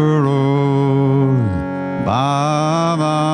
Karoli Baba.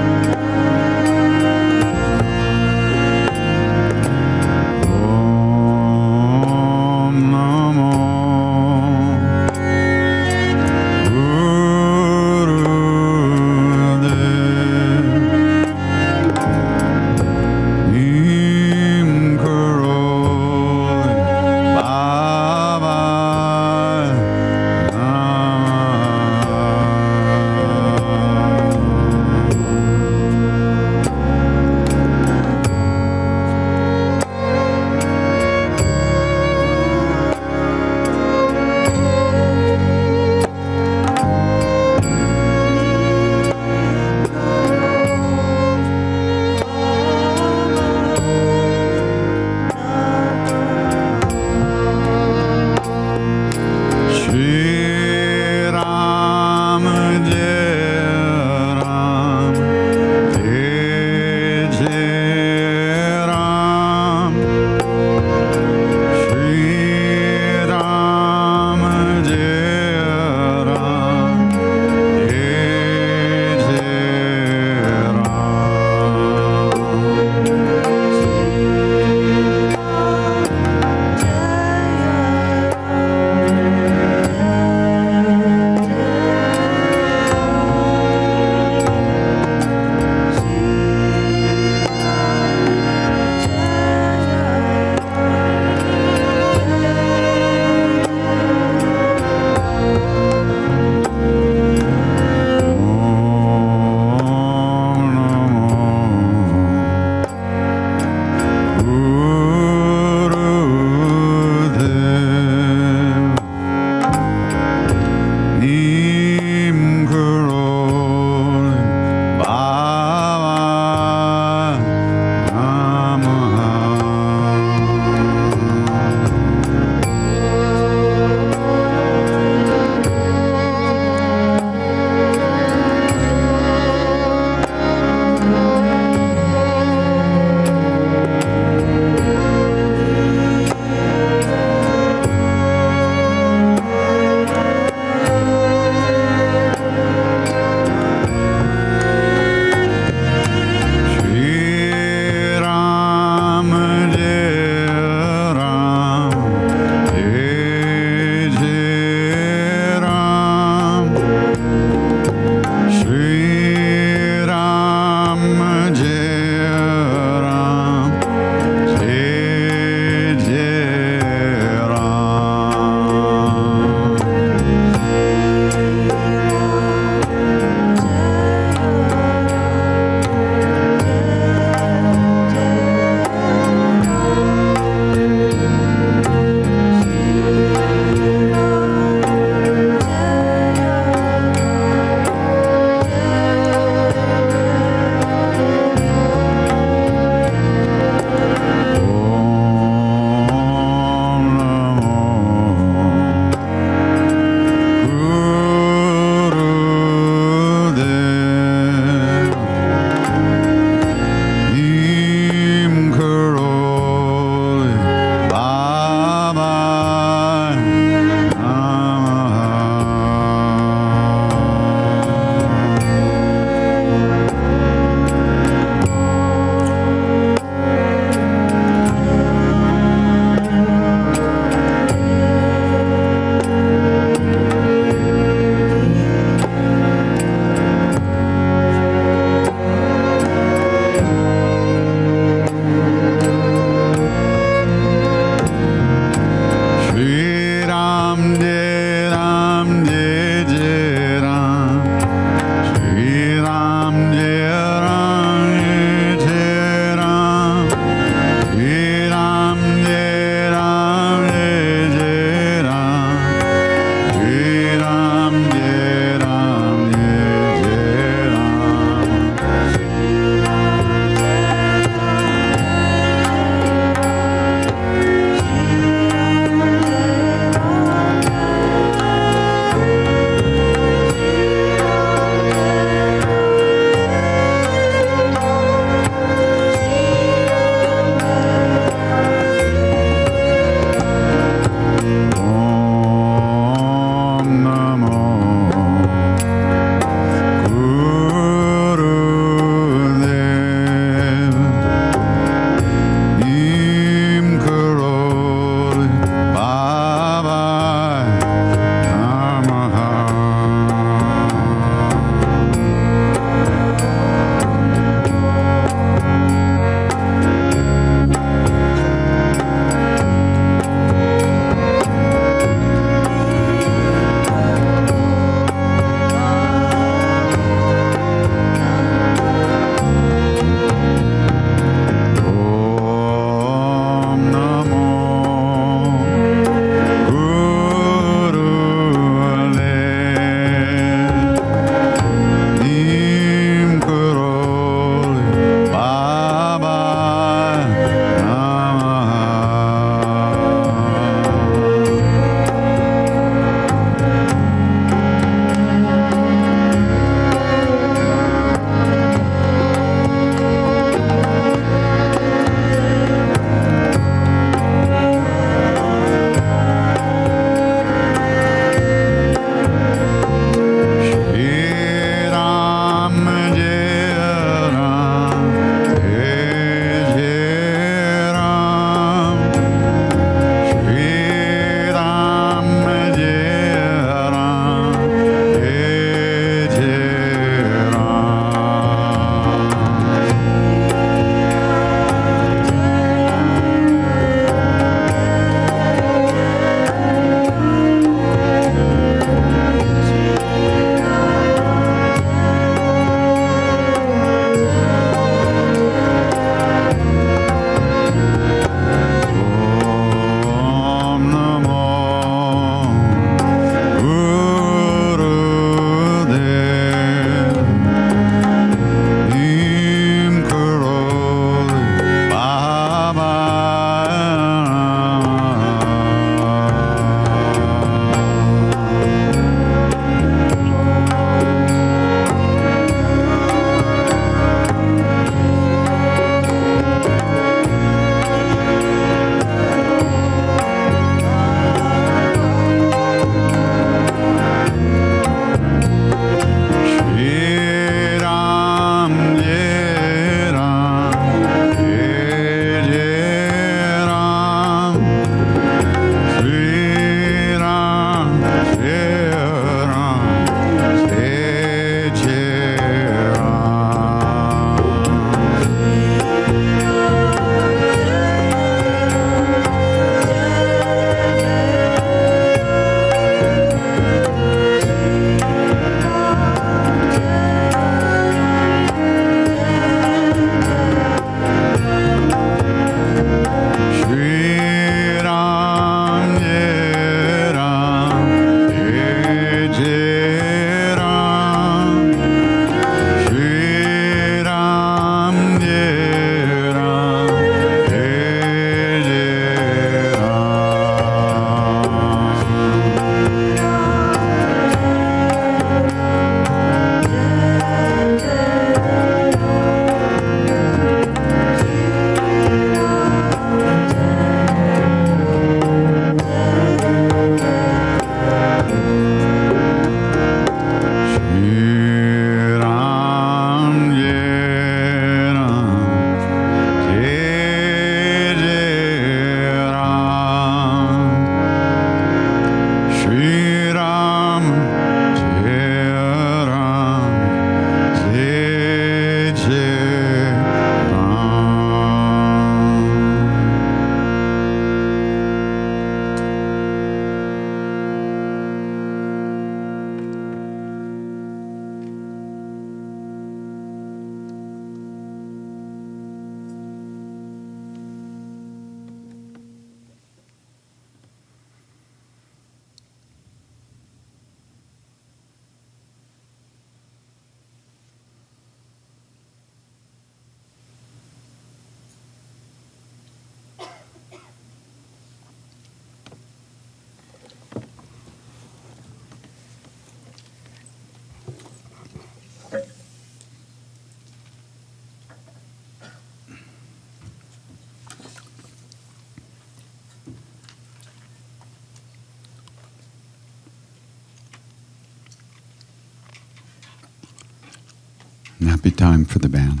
be time for the band.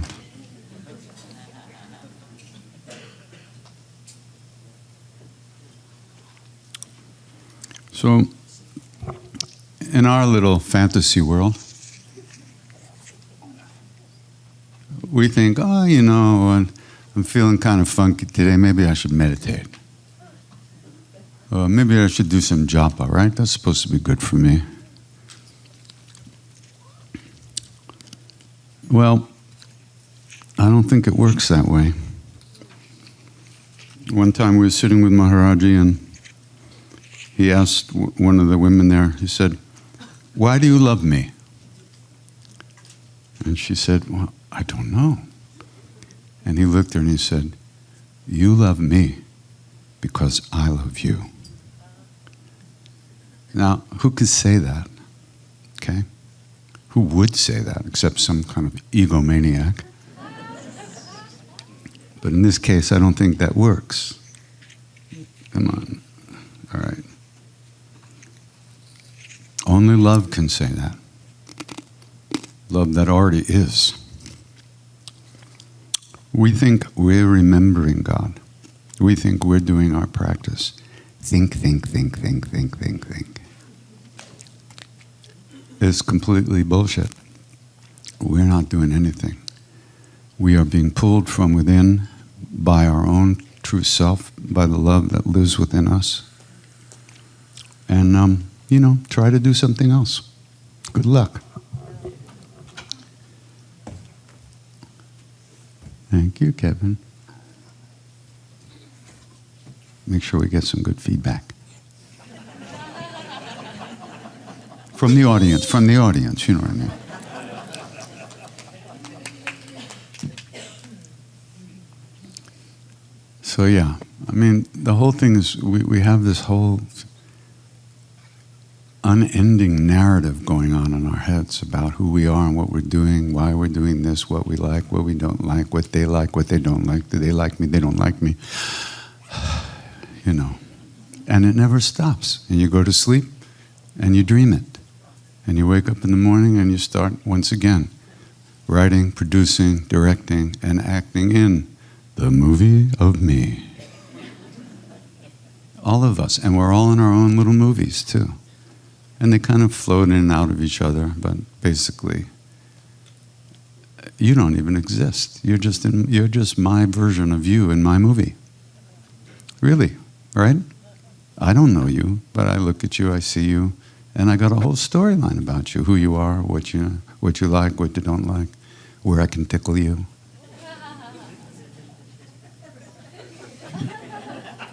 So, in our little fantasy world, we think, oh, you know, I'm feeling kind of funky today, maybe I should meditate. Or maybe I should do some japa, right? That's supposed to be good for me. Well, I don't think it works that way. One time we were sitting with Maharaji and he asked one of the women there, he said, "Why do you love me?" And she said, "Well, I don't know." And he looked at her and he said, "You love me because I love you." Now, who could say that? Okay? Who would say that except some kind of egomaniac? But in this case, I don't think that works. Come on. All right. Only love can say that. Love that already is. We think we're remembering God. We think we're doing our practice. Think. It's completely bullshit. We're not doing anything. We are being pulled from within by our own true self, by the love that lives within us. And, try to do something else. Good luck. Thank you, Kevin. Make sure we get some good feedback. From the audience, you know what I mean. So yeah, I mean, the whole thing is we have this whole unending narrative going on in our heads about who we are and what we're doing, why we're doing this, what we like, what we don't like, what they don't like, do they like me, they don't like me. And it never stops. And you go to sleep and you dream it. And you wake up in the morning and you start once again writing, producing, directing, and acting in the movie of me. All of us. And we're all in our own little movies too. And they kind of float in and out of each other, but basically, you don't even exist. You're just my version of you in my movie. Really, right? I don't know you, but I look at you, I see you, and I got a whole storyline about you, who you are, what you like, what you don't like, where I can tickle you.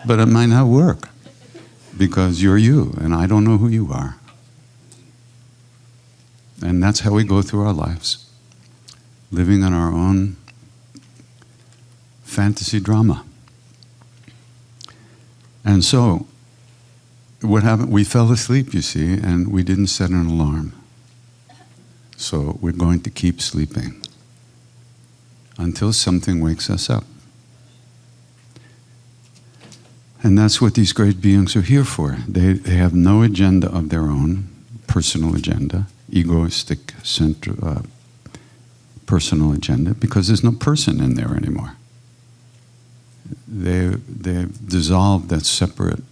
But it might not work, because you're you, and I don't know who you are. And that's how we go through our lives, living in our own fantasy drama. And so, what happened? We fell asleep, you see, and we didn't set an alarm. So we're going to keep sleeping until something wakes us up. And that's what these great beings are here for. They have no agenda of their own, personal agenda, egoistic personal agenda, because there's no person in there anymore. They've dissolved that separate,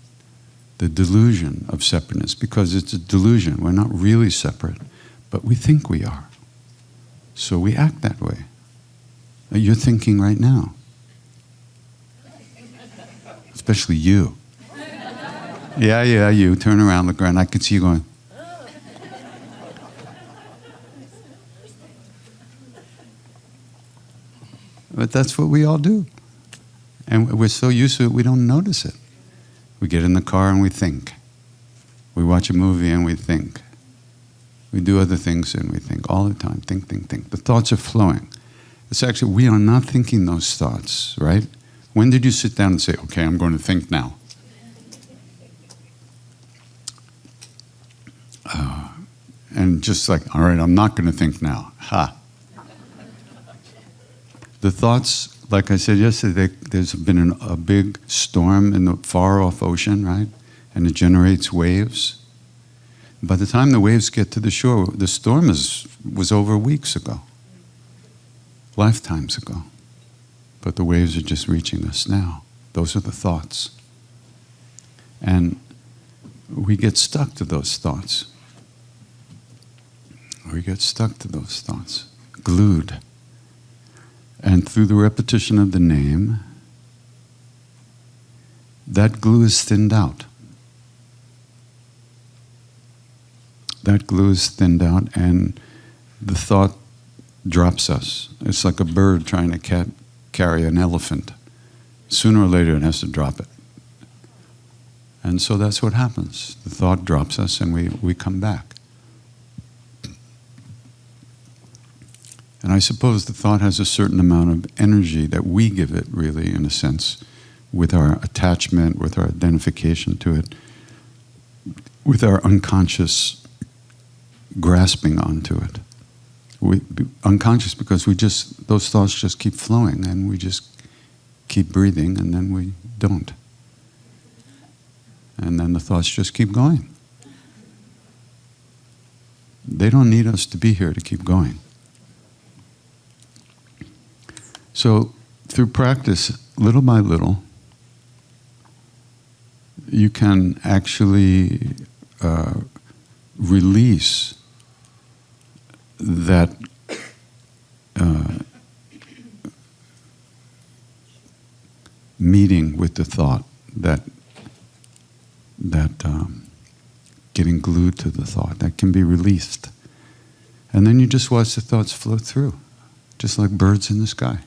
the delusion of separateness, because it's a delusion. We're not really separate, but we think we are. So we act that way. You're thinking right now. Especially you. Yeah, you. Turn around, look around. I can see you going. But that's what we all do. And we're so used to it, we don't notice it. We get in the car and we think. We watch a movie and we think. We do other things and we think all the time. Think. The thoughts are flowing. It's actually, we are not thinking those thoughts, right? When did you sit down and say, okay, I'm going to think now? And just like, all right, I'm not going to think now. Ha. The thoughts, like I said yesterday, there's been a big storm in the far-off ocean, right? And it generates waves. By the time the waves get to the shore, the storm was over weeks ago. lifetimes ago. But the waves are just reaching us now. Those are the thoughts. And we get stuck to those thoughts. We get stuck to those thoughts, glued. And through the repetition of the name, that glue is thinned out. That glue is thinned out, and the thought drops us. It's like a bird trying to carry an elephant. Sooner or later it has to drop it. And so that's what happens. The thought drops us and we come back. And I suppose the thought has a certain amount of energy that we give it, really, in a sense, with our attachment, with our identification to it, with our unconscious grasping onto it. Unconscious because those thoughts just keep flowing and we just keep breathing and then we don't. And then the thoughts just keep going. They don't need us to be here to keep going. So through practice, little by little, you can actually release that meeting with the thought, that getting glued to the thought, that can be released. And then you just watch the thoughts float through, just like birds in the sky.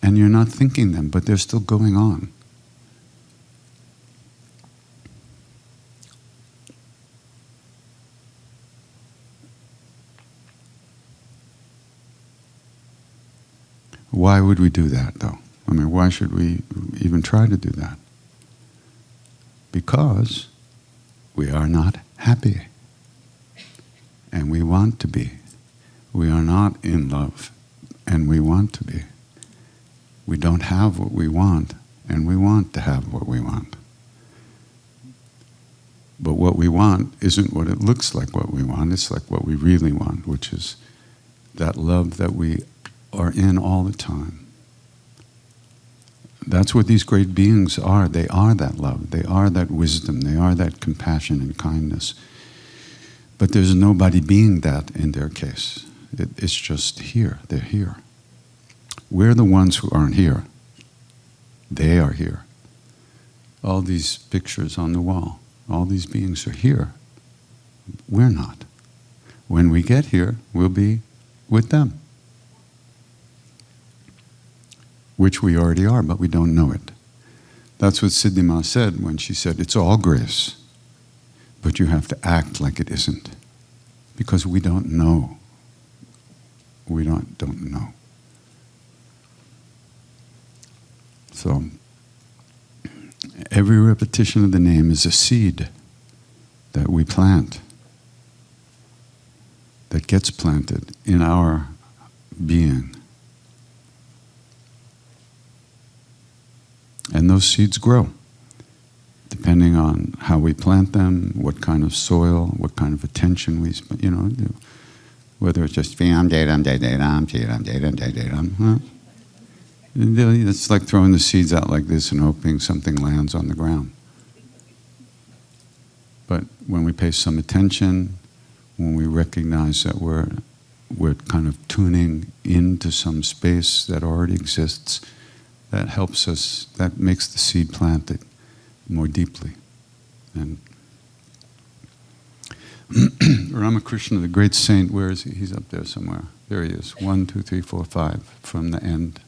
And you're not thinking them, but they're still going on. Why would we do that, though? I mean, why should we even try to do that? Because we are not happy. And we want to be. We are not in love, and we want to be. We don't have what we want, and we want to have what we want. But what we want isn't what it looks like what we want. It's like what we really want, which is that love that we are in all the time. That's what these great beings are. They are that love. They are that wisdom. They are that compassion and kindness. But there's nobody being that in their case. It's just here. They're here. We're the ones who aren't here. They are here. All these pictures on the wall, all these beings are here. We're not. When we get here, we'll be with them. Which we already are, but we don't know it. That's what Siddhima said when she said, it's all grace, but you have to act like it isn't. Because we don't know. We don't know. So, every repetition of the name is a seed that we plant, that gets planted in our being. And those seeds grow, depending on how we plant them, what kind of soil, what kind of attention we spend, whether it's just it's like throwing the seeds out like this and hoping something lands on the ground. But when we pay some attention, when we recognize that we're kind of tuning into some space that already exists, that helps us, that makes the seed planted more deeply. And Ramakrishna, the great saint, where is he? He's up there somewhere. There he is. 1, 2, 3, 4, 5 from the end.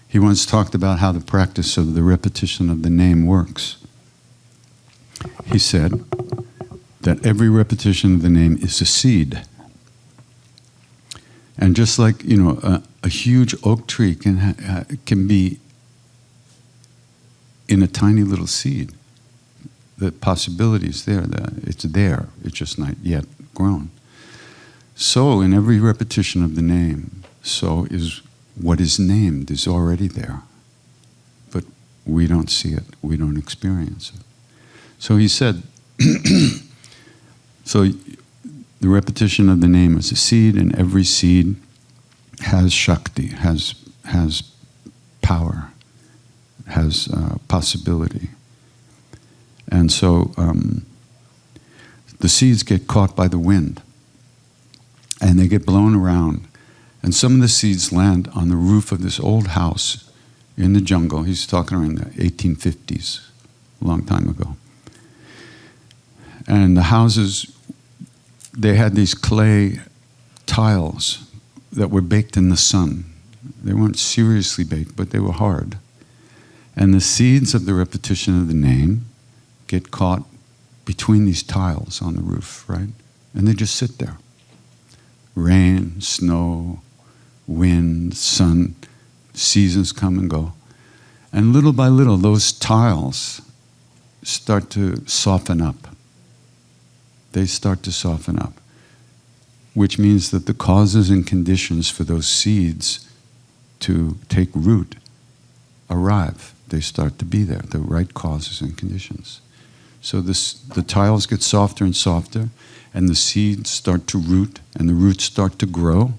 He once talked about how the practice of the repetition of the name works. He said that every repetition of the name is a seed. And just like, a huge oak tree can be in a tiny little seed. The possibility is there. It's there. It's just not yet grown. So in every repetition of the name, so is what is named is already there. But we don't see it. We don't experience it. So he said, so The repetition of the name is a seed, and every seed has Shakti, has power, has possibility. And so the seeds get caught by the wind, and they get blown around. And some of the seeds land on the roof of this old house in the jungle. He's talking around the 1850s, a long time ago. And the houses, they had these clay tiles that were baked in the sun. They weren't seriously baked, but they were hard. And the seeds of the repetition of the name get caught between these tiles on the roof, right? And they just sit there. Rain, snow, wind, sun, seasons come and go. And little by little, those tiles start to soften up. They start to soften up, which means that the causes and conditions for those seeds to take root arrive. They start to be there, the right causes and conditions. So the tiles get softer and softer, and the seeds start to root, and the roots start to grow.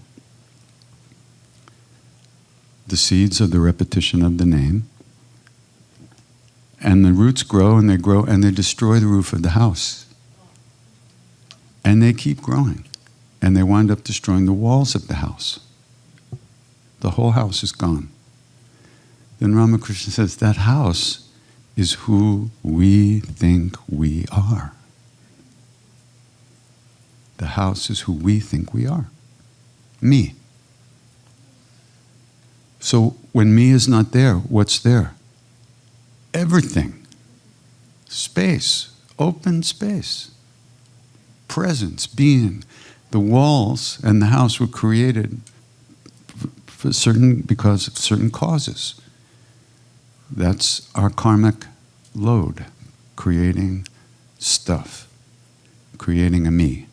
The seeds of the repetition of the name. And the roots grow, and they destroy the roof of the house. And they keep growing. And they wind up destroying the walls of the house. The whole house is gone. Then Ramakrishna says, that house is who we think we are. The house is who we think we are. Me. So when me is not there, what's there? Everything. Space. Open space. Presence, being. The walls and the house were created because of certain causes. That's our karmic load, creating stuff, creating a me.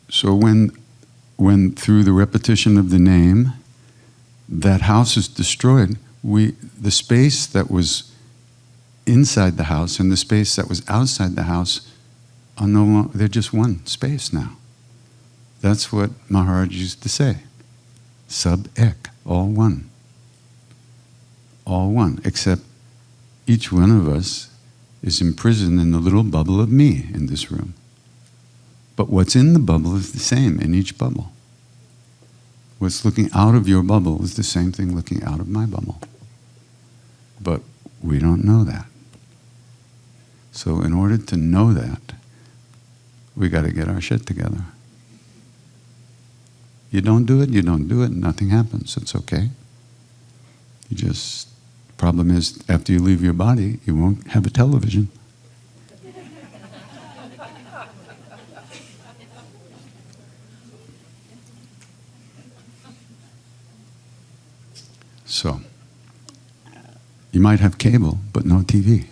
So when through the repetition of the name, that house is destroyed, the space that was inside the house and the space that was outside the house are no longer, they're just one space now. That's what Maharaj used to say. Sab-ek, all one. All one, except each one of us is imprisoned in the little bubble of me in this room. But what's in the bubble is the same in each bubble. What's looking out of your bubble is the same thing looking out of my bubble. But we don't know that. So in order to know that, we got to get our shit together. You don't do it, nothing happens. It's okay. Problem is, after you leave your body, you won't have a television. So, you might have cable, but no TV.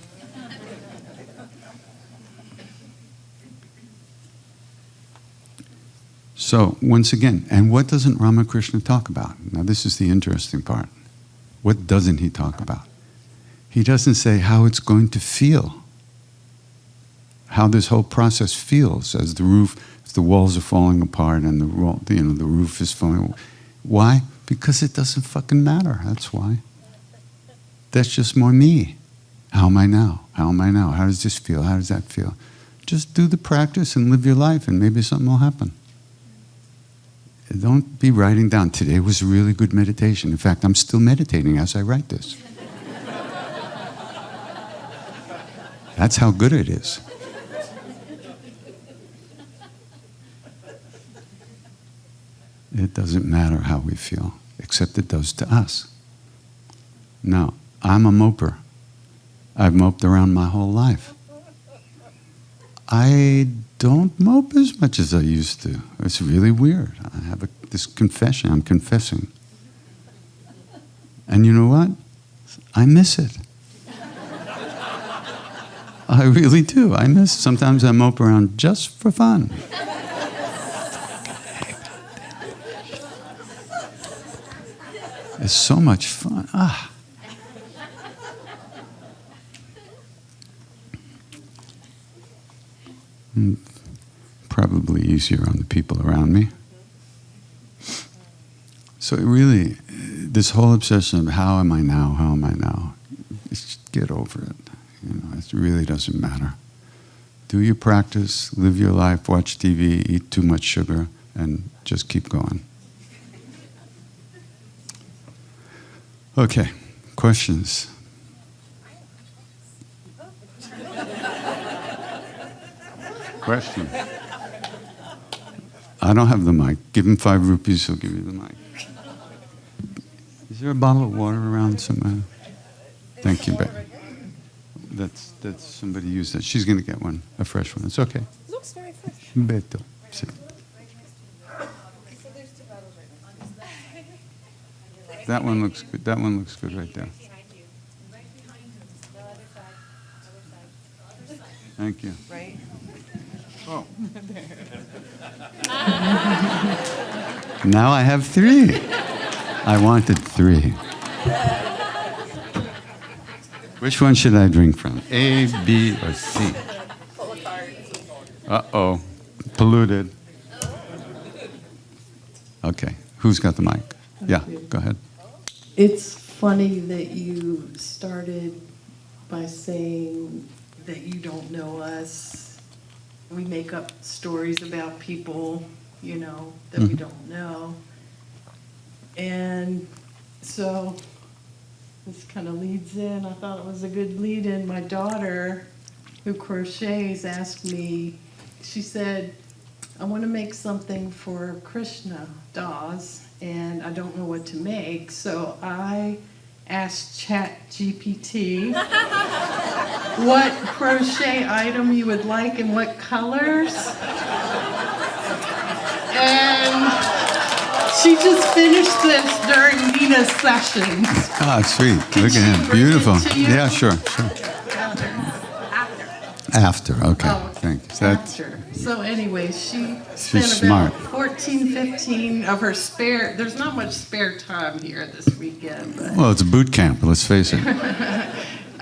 So, once again, and what doesn't Ramakrishna talk about? Now, this is the interesting part. What doesn't he talk about? He doesn't say how it's going to feel, how this whole process feels as the walls are falling apart and the roof is falling. Why? Because it doesn't fucking matter. That's why. That's just more me. How am I now? How am I now? How does this feel? How does that feel? Just do the practice and live your life, and maybe something will happen. Don't be writing down, today was a really good meditation. In fact, I'm still meditating as I write this. That's how good it is. It doesn't matter how we feel, except it does to us. Now, I'm a moper. I've moped around my whole life. I don't mope as much as I used to. It's really weird. I have this confession. I'm confessing. And you know what? I miss it. I really do. I miss it. Sometimes I mope around just for fun. It's so much fun. easier on the people around me. So really, this whole obsession of how am I now, just get over it. It really doesn't matter. Do your practice, live your life, watch TV, eat too much sugar, and just keep going. Okay, questions? Question. I don't have the mic. Give him 5 rupees, he'll give you the mic. Is there a bottle of water around somewhere? Thank you, Becky. That's somebody used that. She's going to get one, a fresh one. It's okay. It looks very fresh. Beto. Sí. So there's 2 bottles right now. That one looks good. That one looks good right there. Thank you. Right? Oh. Now I have 3. I wanted 3. Which one should I drink from? A, B, or C? Uh-oh. Polluted. Okay. Who's got the mic? Yeah, go ahead. It's funny that you started by saying that you don't know us. We make up stories about people, that we don't know. And so this kind of leads in. I thought it was a good lead in. My daughter, who crochets, asked me, she said, I want to make something for Krishna, Das, and I don't know what to make. So I asked ChatGPT what crochet item you would like and what colors. And she just finished this during Nina's sessions. Ah, sweet. Could Look at she him. bring it Beautiful. to you? Yeah, sure. After. Okay. Oh, Thanks. After. So anyway, she She's spent about smart. 14, 15 of her spare, there's not much spare time here this weekend, but Well, it's boot camp, let's face it.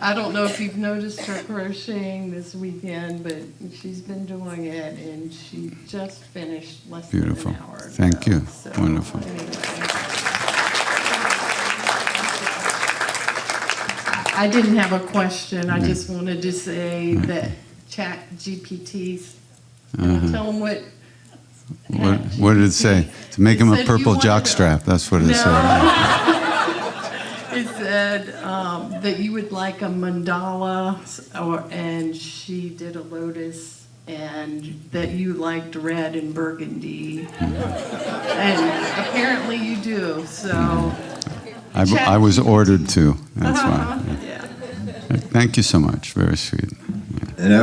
I don't know if you've noticed her crocheting this weekend, but she's been doing it, and she just finished less Beautiful. than an hour ago. Thank you. So, Wonderful. anyway. I didn't have a question. I just wanted to say that ChatGPT, tell them what. What did it say? To make him a It said you purple wanted jockstrap. That's what it said. It said that you would like a mandala, and she did a lotus, and that you liked red and burgundy. And apparently you do, so. I was ordered to. That's why. Yeah. Thank you so much. Very sweet. Yeah. And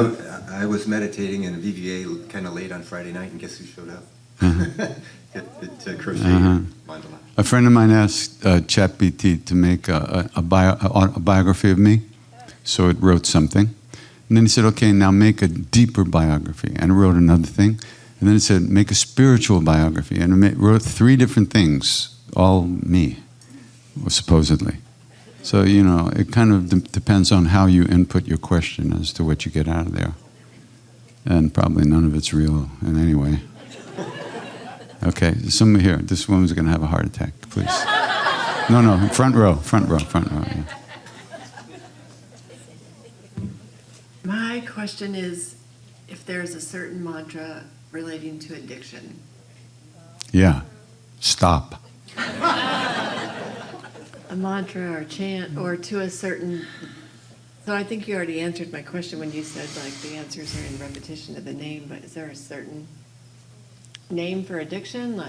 I was meditating in VVA kind of late on Friday night, and guess who showed up? To crochet mandala. A friend of mine asked ChatGPT to make a biography of me, so it wrote something. And then he said, okay, now make a deeper biography. And it wrote another thing. And then it said, make a spiritual biography. And it wrote 3 different things, all me, supposedly. So, it kind of depends on how you input your question as to what you get out of there. And probably none of it's real in any way. Okay, somebody here. This woman's going to have a heart attack, please. No, front row. Yeah. My question is if there's a certain mantra relating to addiction. Yeah, stop. A mantra or chant or to a certain... So I think you already answered my question when you said the answers are in repetition of the name, but is there a certain name for addiction?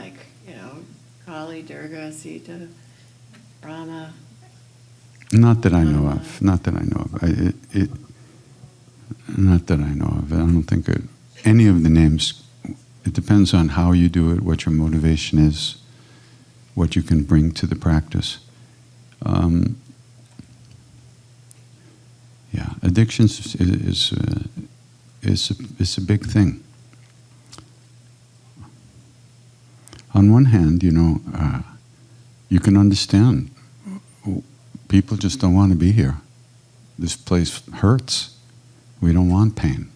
Kali, Durga, Sita, Brahma? Not that I know of. Not that I know of. Not that I know of. I don't think any of the names. It depends on how you do it, what your motivation is, what you can bring to the practice. Addiction is a big thing. On one hand, you can understand people just don't want to be here. This place hurts. We don't want pain.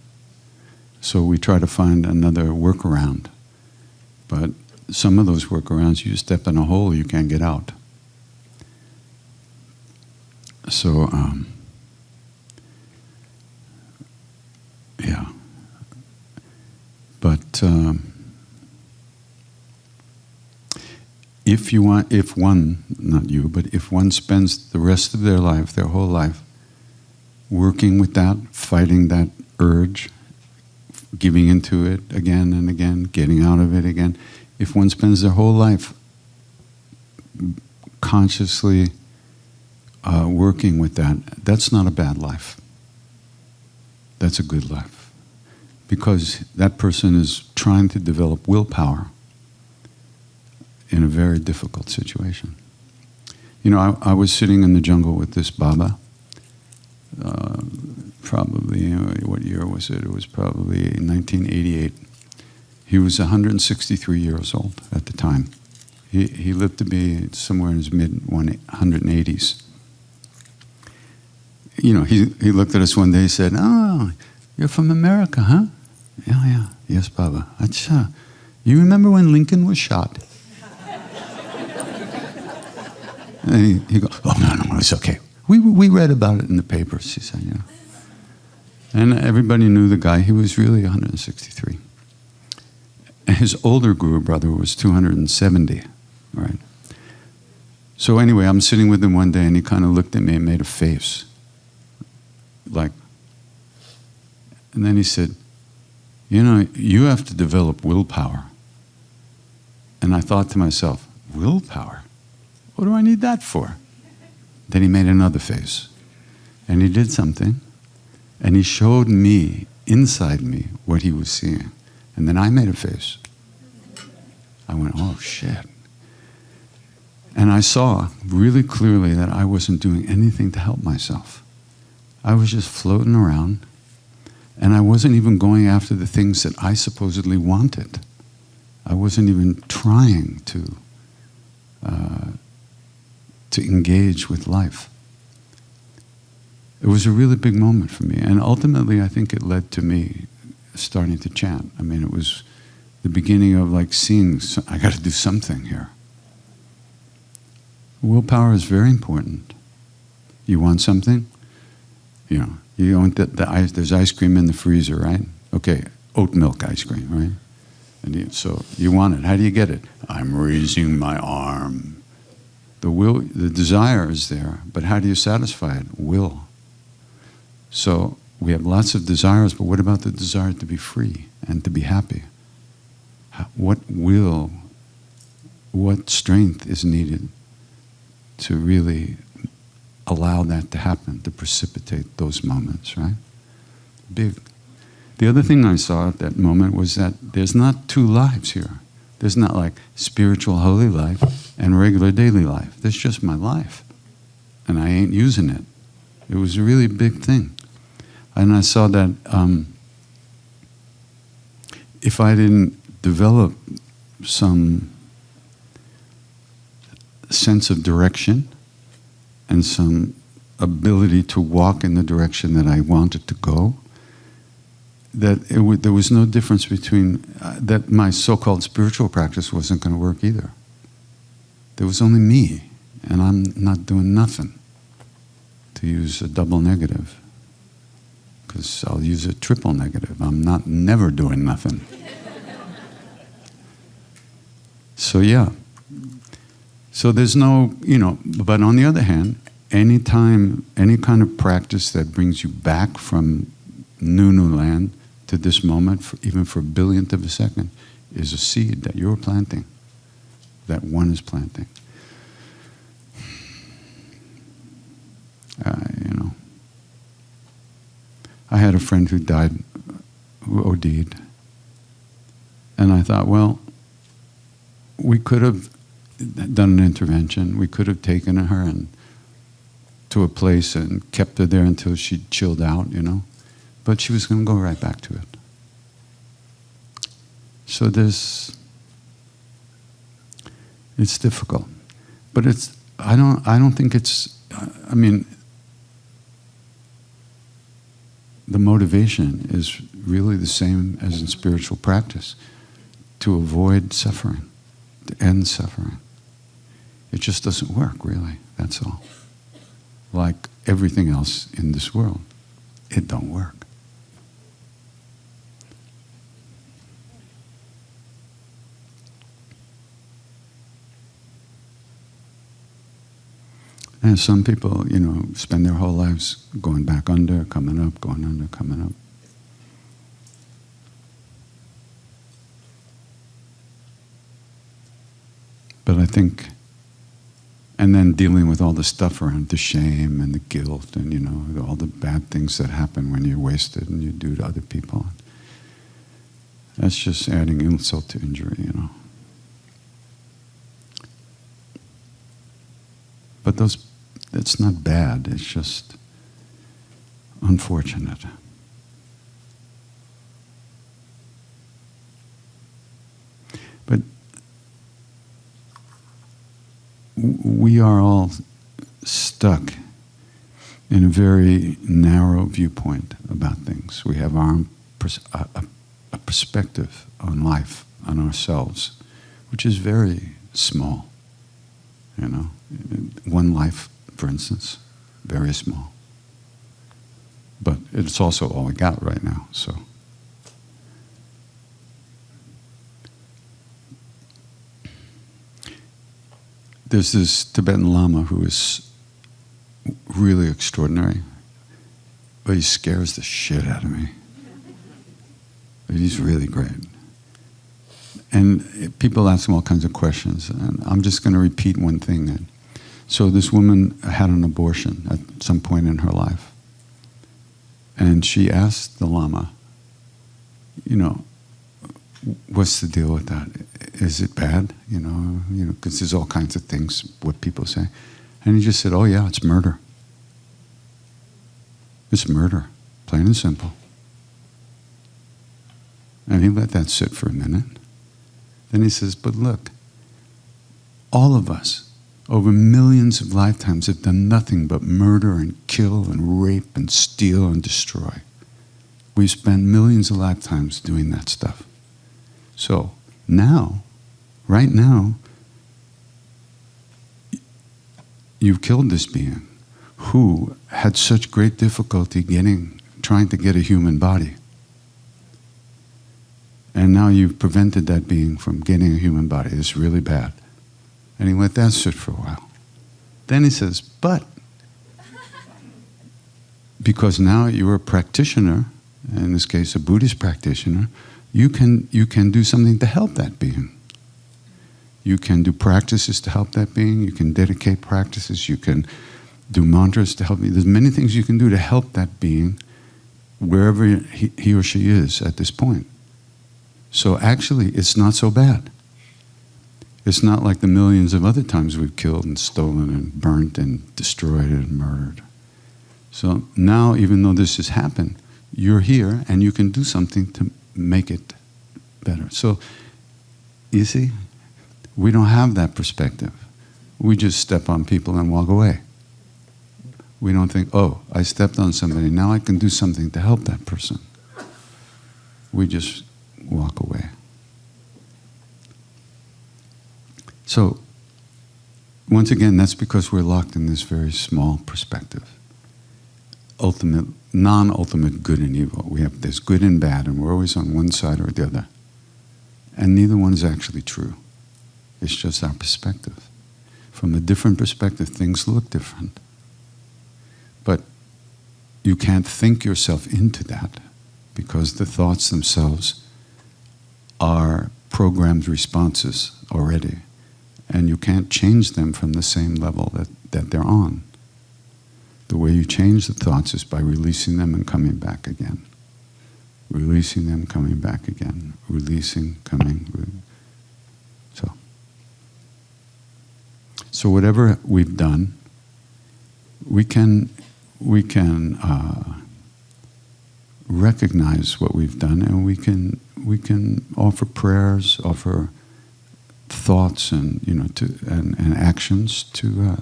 So we try to find another workaround But some of those workarounds, you step in a hole, you can't get out. So, yeah. But if one spends the rest of their life, their whole life, working with that, fighting that urge, giving into it again and again, getting out of it again, if one spends their whole life consciously working with that, that's not a bad life. That's a good life. Because that person is trying to develop willpower in a very difficult situation. You know, I was sitting in the jungle with this Baba, probably, what year was it? It was probably 1988. He was 163 years old at the time. He lived to be somewhere in his mid-180s. You know, he looked at us one day, he said, "Oh, you're from America, huh?" Yeah. Yes, Baba. Acha. You remember when Lincoln was shot? And he goes, "Oh, no, it's okay. We read about it in the papers," he said, you know. And everybody knew the guy. He was really 163. And his older guru brother was 270, right? So anyway, I'm sitting with him one day, and he kind of looked at me and made a face. Like, and then he said, "You know, you have to develop willpower." And I thought to myself, willpower? What do I need that for? Then he made another face. And he did something. And he showed me, inside me, what he was seeing. And then I made a face. I went, oh, shit. And I saw really clearly that I wasn't doing anything to help myself. I was just floating around. And I wasn't even going after the things that I supposedly wanted. I wasn't even trying to engage with life. It was a really big moment for me. And ultimately, I think it led to me starting to chant. I mean, it was the beginning of like seeing, I got to do something here. Willpower is very important. You want something? You know, you want there's ice cream in the freezer, right? Okay, oat milk ice cream, right? And so you want it. How do you get it? I'm raising my arm. The desire is there, but how do you satisfy it? Will. So we have lots of desires, but what about the desire to be free and to be happy? What strength is needed to really allow that to happen, to precipitate those moments, right? Big. The other thing I saw at that moment was that there's not two lives here. There's not like spiritual holy life and regular daily life. There's just my life. And I ain't using it. It was a really big thing. And I saw that if I didn't develop some sense of direction and some ability to walk in the direction that I wanted to go, that there was no difference between, that my so-called spiritual practice wasn't going to work either. There was only me, and I'm not doing nothing, to use a double negative, because I'll use a triple negative. I'm never doing nothing. So yeah. So there's no, but on the other hand, any kind of practice that brings you back from new land to this moment, even for a billionth of a second, is a seed that you're planting, that one is planting. I had a friend who died, who OD'd, and I thought, well, we could have done an intervention. We could have taken her to a place and kept her there until she chilled out, But she was going to go right back to it. So it's difficult, but I don't think it's. I mean, the motivation is really the same as in spiritual practice. to avoid suffering, to end suffering. It just doesn't work, really. That's all. Like everything else in this world, it don't work. And some people, spend their whole lives going back under, coming up, going under, coming up. But I think, and then dealing with all the stuff around the shame and the guilt and, all the bad things that happen when you're wasted and you do to other people. That's just adding insult to injury, But that's not bad, it's just unfortunate. But we are all stuck in a very narrow viewpoint about things. We have our own a perspective on life, on ourselves, which is very small. One life, for instance, very small. But it's also all we got right now, so. There's this Tibetan Lama who is really extraordinary, but he scares the shit out of me. But he's really great. And people ask him all kinds of questions, and I'm just going to repeat one thing. So this woman had an abortion at some point in her life, and she asked the Lama, what's the deal with that? Is it bad? Because there's all kinds of things, what people say. And he just said, oh yeah, it's murder. It's murder, plain and simple. And he let that sit for a minute. Then he says, but look, all of us, over millions of lifetimes, have done nothing but murder and kill and rape and steal and destroy. We've spent millions of lifetimes doing that stuff. So now, right now, you've killed this being who had such great difficulty trying to get a human body. And now you've prevented that being from getting a human body. It's really bad. And he let that sit for a while. Then he says, but because now you're a practitioner, in this case a Buddhist practitioner, you can do something to help that being. You can do practices to help that being. You can dedicate practices. You can do mantras to help me. There's many things you can do to help that being wherever he or she is at this point. So actually, it's not so bad. It's not like the millions of other times we've killed and stolen and burnt and destroyed and murdered. So now, even though this has happened, you're here and you can do something to make it better. So, you see, we don't have that perspective. We just step on people and walk away. We don't think, oh, I stepped on somebody, now I can do something to help that person. We just walk away. So, once again, that's because we're locked in this very small perspective. Non-ultimate good and evil. We have this good and bad, and we're always on one side or the other. And neither one is actually true. It's just our perspective. From a different perspective, things look different. But you can't think yourself into that, because the thoughts themselves are programmed responses already. And you can't change them from the same level that they're on. The way you change the thoughts is by releasing them and coming back again. Releasing them, coming back again. Releasing, coming. So whatever we've done, we can recognize what we've done, and we can offer prayers, offer thoughts, and and actions to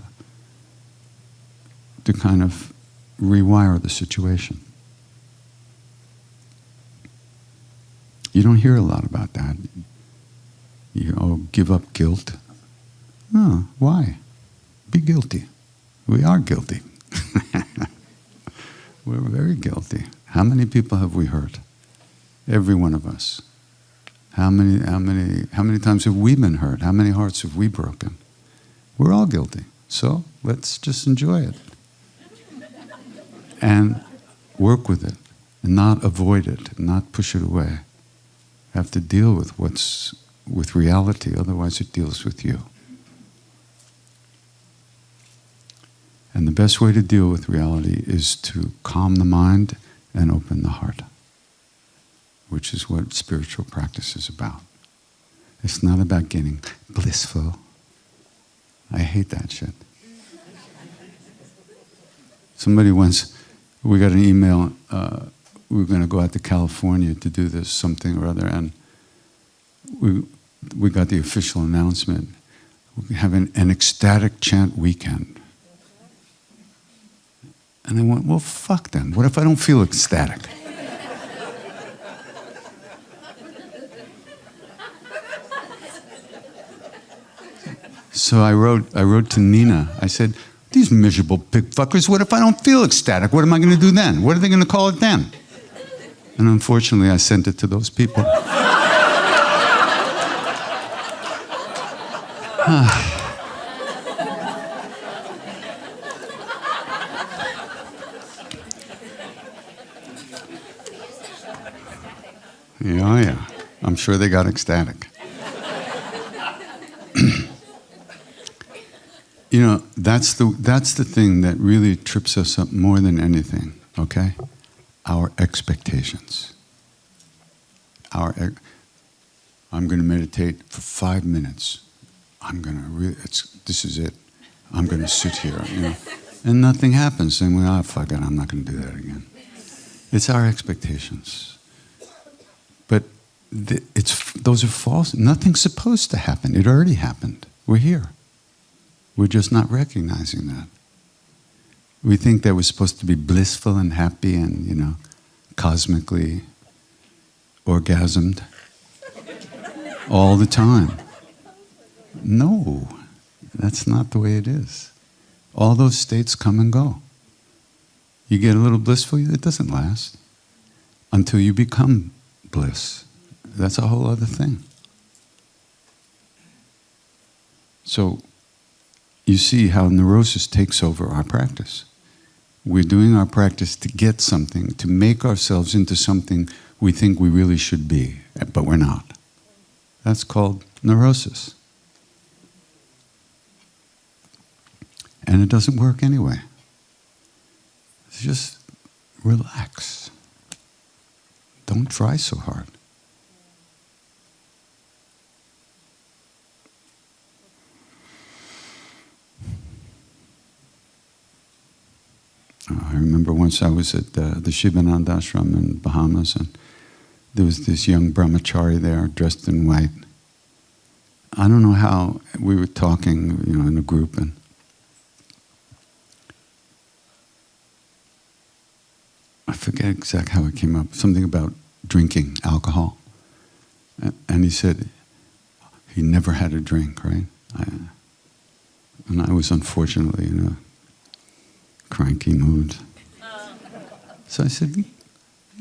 kind of rewire the situation. You don't hear a lot about that. Give up guilt. No, why? Be guilty. We are guilty. We're very guilty. How many people have we hurt? Every one of us. How many times have we been hurt? How many hearts have we broken? We're all guilty. So let's just enjoy it. And work with it. And not avoid it. Not push it away. Have to deal with with reality, otherwise it deals with you. And the best way to deal with reality is to calm the mind and open the heart, which is what spiritual practice is about. It's not about getting blissful. I hate that shit. Somebody once, we got an email, we were going to go out to California to do this something or other, and we got the official announcement. We're having an ecstatic chant weekend. And I went, well, fuck them. What if I don't feel ecstatic? So I wrote to Nina. I said, these miserable pig fuckers, what if I don't feel ecstatic? What am I going to do then? What are they going to call it then? And unfortunately, I sent it to those people. Yeah. I'm sure they got ecstatic. That's the thing that really trips us up more than anything, okay? Our expectations. I'm going to meditate for 5 minutes. This is it. I'm going to sit here, And nothing happens. And fuck it, I'm not going to do that again. It's our expectations. But those are false. Nothing's supposed to happen. It already happened. We're here. We're just not recognizing that. We think that we're supposed to be blissful and happy and, cosmically orgasmed all the time. No, that's not the way it is. All those states come and go. You get a little blissful, it doesn't last until you become bliss. That's a whole other thing. So, you see how neurosis takes over our practice. We're doing our practice to get something, to make ourselves into something we think we really should be, but we're not. That's called neurosis. And it doesn't work anyway. Just relax. Don't try so hard. I remember once I was at the Satchidananda Ashram in Bahamas, and there was this young brahmachari there dressed in white. I don't know how, we were talking, in a group, and I forget exactly how it came up, something about drinking alcohol. And he said he never had a drink, right? And I was unfortunately in a cranky mood. So I said,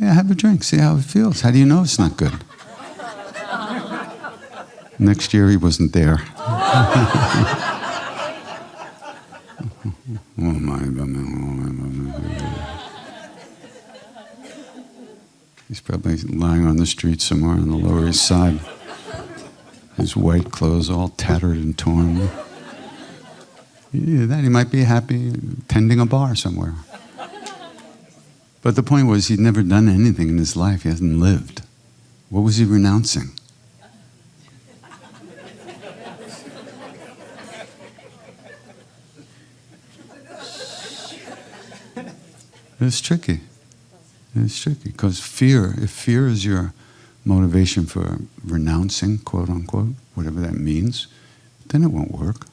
yeah, have a drink, see how it feels. How do you know it's not good? Next year he wasn't there. He's probably lying on the street somewhere on the Lower East Side. His white clothes all tattered and torn. He might be happy tending a bar somewhere. But the point was, he'd never done anything in his life. He hasn't lived. What was he renouncing? It's tricky. It's tricky because if fear is your motivation for renouncing, quote unquote, whatever that means, then it won't work.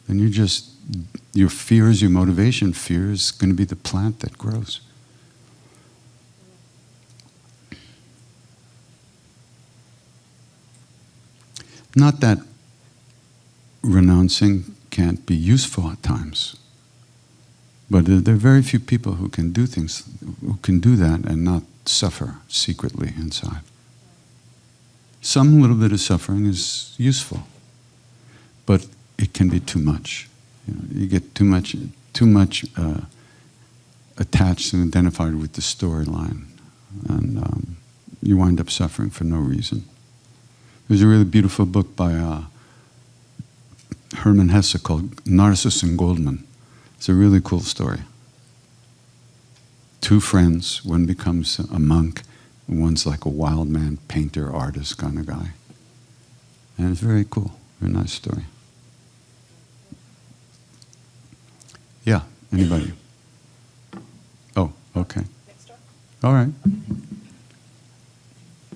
Then your fear is your motivation. Fear is going to be the plant that grows. Not that renouncing can't be useful at times, but there are very few people who can do things, who can do that and not suffer secretly inside. Some little bit of suffering is useful, but it can be too much. You get too much attached and identified with the storyline, and you wind up suffering for no reason. There's a really beautiful book by Hermann Hesse called Narcissus and Goldman. It's a really cool story. Two friends, one becomes a monk, and one's like a wild man, painter, artist kind of guy. And it's very cool, very nice story. Yeah, anybody? Oh, okay. All right.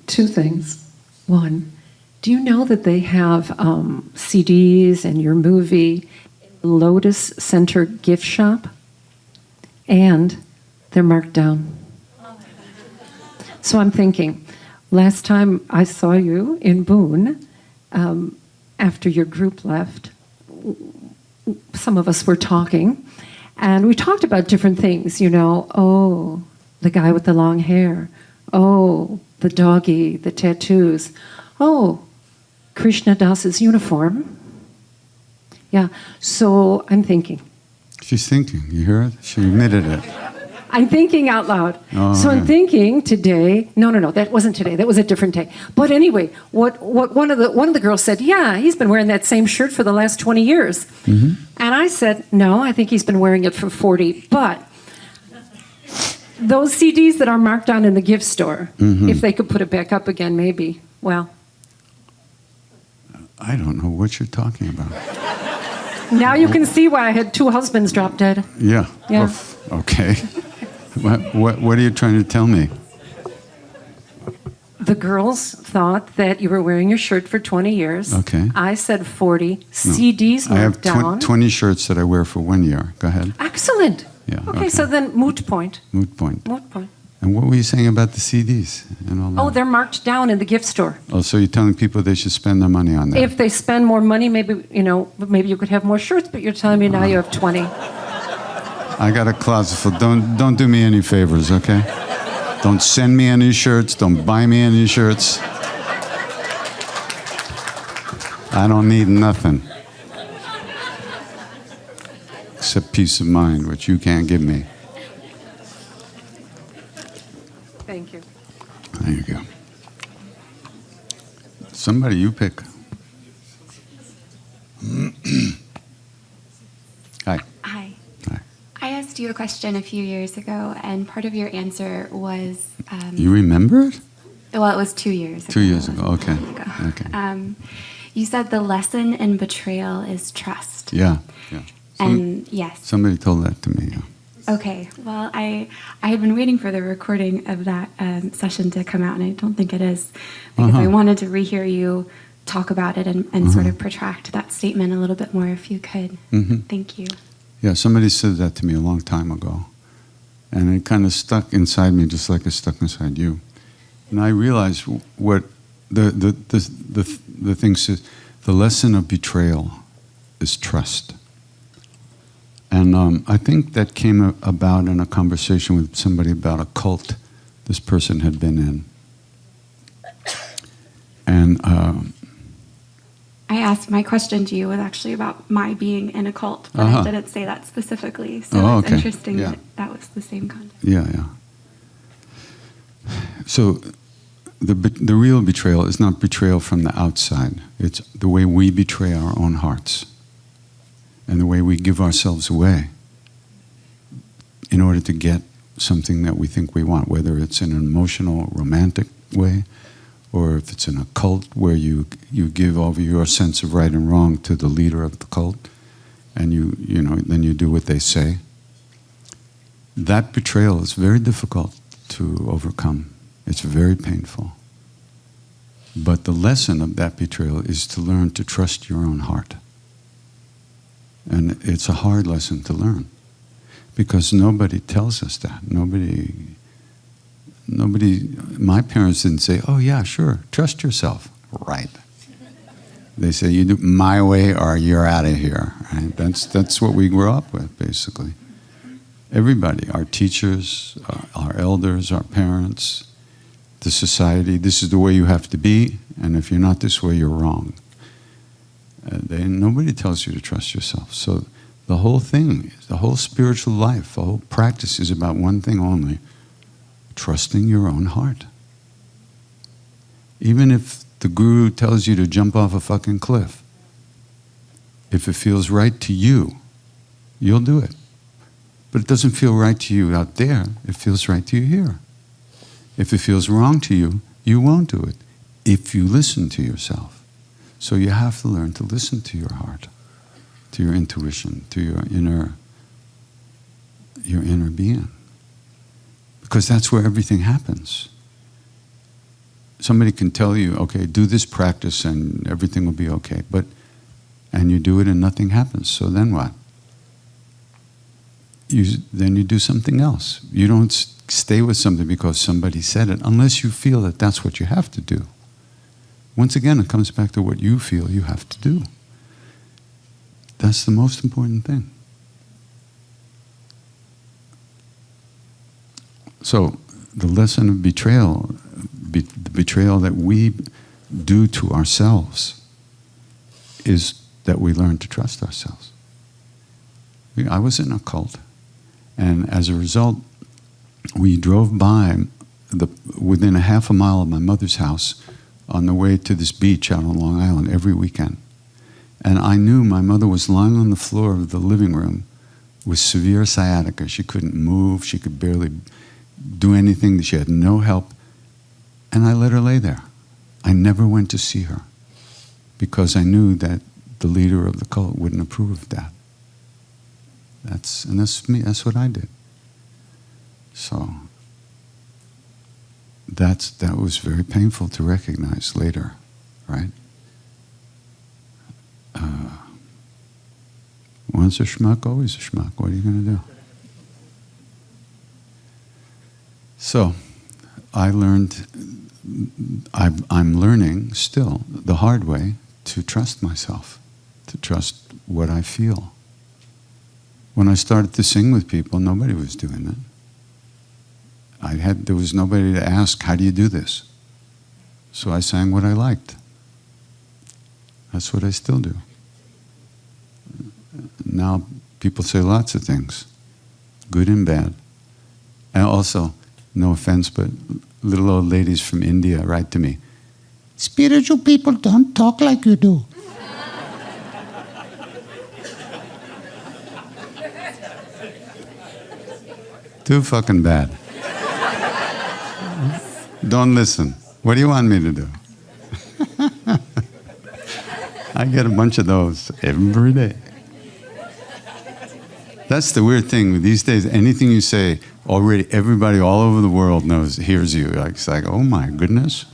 Two things. One, do you know that they have CDs and your movie Lotus Center gift shop? And they're marked down. So I'm thinking, last time I saw you in Boone, after your group left, some of us were talking, and we talked about different things, oh, the guy with the long hair, oh, the doggy, the tattoos, oh, Krishna Das's uniform. Yeah, so I'm thinking. She's thinking, you hear it? She admitted it. I'm thinking out loud. Oh, so I'm yeah. thinking today. No, that wasn't today. That was a different day. But anyway, what one of the girls said, yeah, he's been wearing that same shirt for the last 20 years. Mm-hmm. And I said, no, I think he's been wearing it for 40. But those CDs that are marked down in the gift store, mm-hmm. if they could put it back up again, maybe. Well, I don't know what you're talking about. now you can see why I had 2 husbands drop dead. Yeah. Yeah. Oof. Okay. What are you trying to tell me? The girls thought that you were wearing your shirt for 20 years. Okay. I said 40. No. CDs I have marked down. 20 shirts that I wear for 1 year. Go ahead. Excellent. Yeah, Okay, so then moot point. Moot point. Moot point. And what were you saying about the CDs and all that? Oh, they're marked down in the gift store. Oh, so you're telling people they should spend their money on that? If they spend more money, maybe you could have more shirts, but you're telling me now you have 20. I got a closet full. Don't do me any favors, okay? Don't send me any shirts. Don't buy me any shirts. I don't need nothing except peace of mind, which you can't give me. Thank you. There you go. Somebody you pick. Hi. Hi. Hi. I asked you a question a few years ago, and part of your answer was, You remember it? well, it was 2 years ago. 2 years ago. Okay. A while ago. Okay. You said the lesson in betrayal is trust. Yeah. Yeah. And yes. Somebody told that to me. Yeah. Okay. Well, I had been waiting for the recording of that session to come out, and I don't think it is, because I wanted to rehear you talk about it and sort of protract that statement a little bit more, if you could. Mm-hmm. Thank you. Yeah, somebody said that to me a long time ago. And it kind of stuck inside me just like it stuck inside you. And I realized what the thing says, the lesson of betrayal is trust. And I think that came about in a conversation with somebody about a cult this person had been in. And I asked, my question to you was actually about my being in a cult, but I didn't say that specifically. So it's interesting that was the same context. Yeah, yeah. So the real betrayal is not betrayal from the outside. It's the way we betray our own hearts and the way we give ourselves away in order to get something that we think we want, whether it's in an emotional, romantic way, or if it's in a cult where you give over your sense of right and wrong to the leader of the cult, and then you do what they say. That betrayal is very difficult to overcome. It's very painful. But the lesson of that betrayal is to learn to trust your own heart. And it's a hard lesson to learn, because nobody tells us that. Nobody, my parents didn't say, oh yeah, sure, trust yourself. Right. They say, you do my way or you're out of here. Right? That's what we grew up with, basically. Everybody, our teachers, our elders, our parents, the society, this is the way you have to be, and if you're not this way, you're wrong. Nobody tells you to trust yourself. So the whole thing, the whole spiritual life, the whole practice is about one thing only, trusting your own heart. Even if the guru tells you to jump off a fucking cliff, if it feels right to you, you'll do it. But it doesn't feel right to you out there, it feels right to you here. If it feels wrong to you, you won't do it if you listen to yourself. So you have to learn to listen to your heart, to your intuition, to your inner being. Because that's where everything happens. Somebody can tell you, okay, do this practice and everything will be okay. And you do it and nothing happens. So then what? Then you do something else. You don't stay with something because somebody said it, unless you feel that that's what you have to do. Once again, it comes back to what you feel you have to do. That's the most important thing. So, the lesson of betrayal, the betrayal that we do to ourselves, is that we learn to trust ourselves. I was in a cult, and as a result, we drove by within a half a mile of my mother's house on the way to this beach out on Long Island every weekend. And I knew my mother was lying on the floor of the living room with severe sciatica. She couldn't move, she could barely do anything, she had no help. And I let her lay there. I never went to see her because I knew that the leader of the cult wouldn't approve of that. That's me, that's what I did. So that was very painful to recognize later, right? Once a schmuck, always a schmuck. What are you going to do? So I learned, I'm learning still the hard way to trust myself, to trust what I feel. When I started to sing with people, nobody was doing that. There was nobody to ask, how do you do this? So I sang what I liked. That's what I still do. Now people say lots of things, good and bad. And also, no offense, but little old ladies from India write to me, spiritual people don't talk like you do. Too fucking bad. Don't listen. What do you want me to do? I get a bunch of those every day. That's the weird thing. These days, anything you say, already everybody all over the world hears you. It's like, oh my goodness.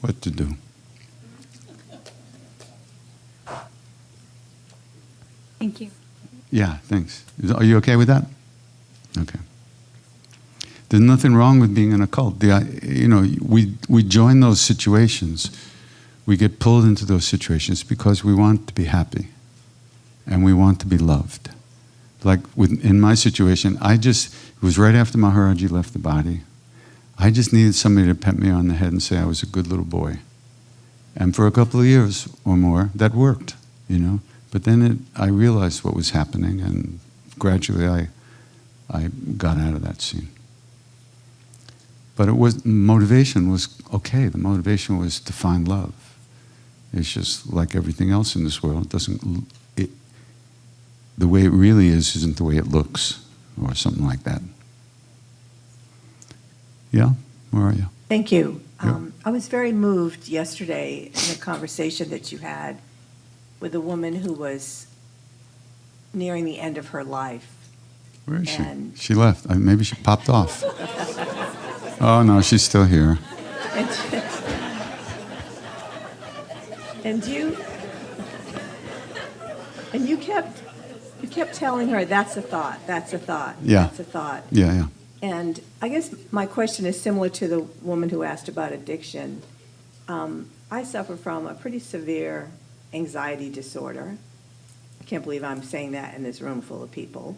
What to do? Thank you. Yeah, thanks. Are you okay with that? Okay. There's nothing wrong with being in a cult. We join those situations. We get pulled into those situations because we want to be happy and we want to be loved. Like in my situation, it was right after Maharaji left the body. I just needed somebody to pat me on the head and say I was a good little boy. And for a couple of years or more, that worked, But then I realized what was happening, and gradually I got out of that scene. But motivation was okay. The motivation was to find love. It's just like everything else in this world. The way it really is isn't the way it looks, or something like that. Yeah? Where are you? Thank you. Yeah. I was very moved yesterday in a conversation that you had with a woman who was nearing the end of her life. Where is she? And- She left. Maybe she popped off. Oh, no, she's still here. And you kept telling her, that's a thought, that's a thought, Yeah. that's a thought. Yeah. And I guess my question is similar to the woman who asked about addiction. I suffer from a pretty severe anxiety disorder. I can't believe I'm saying that in this room full of people.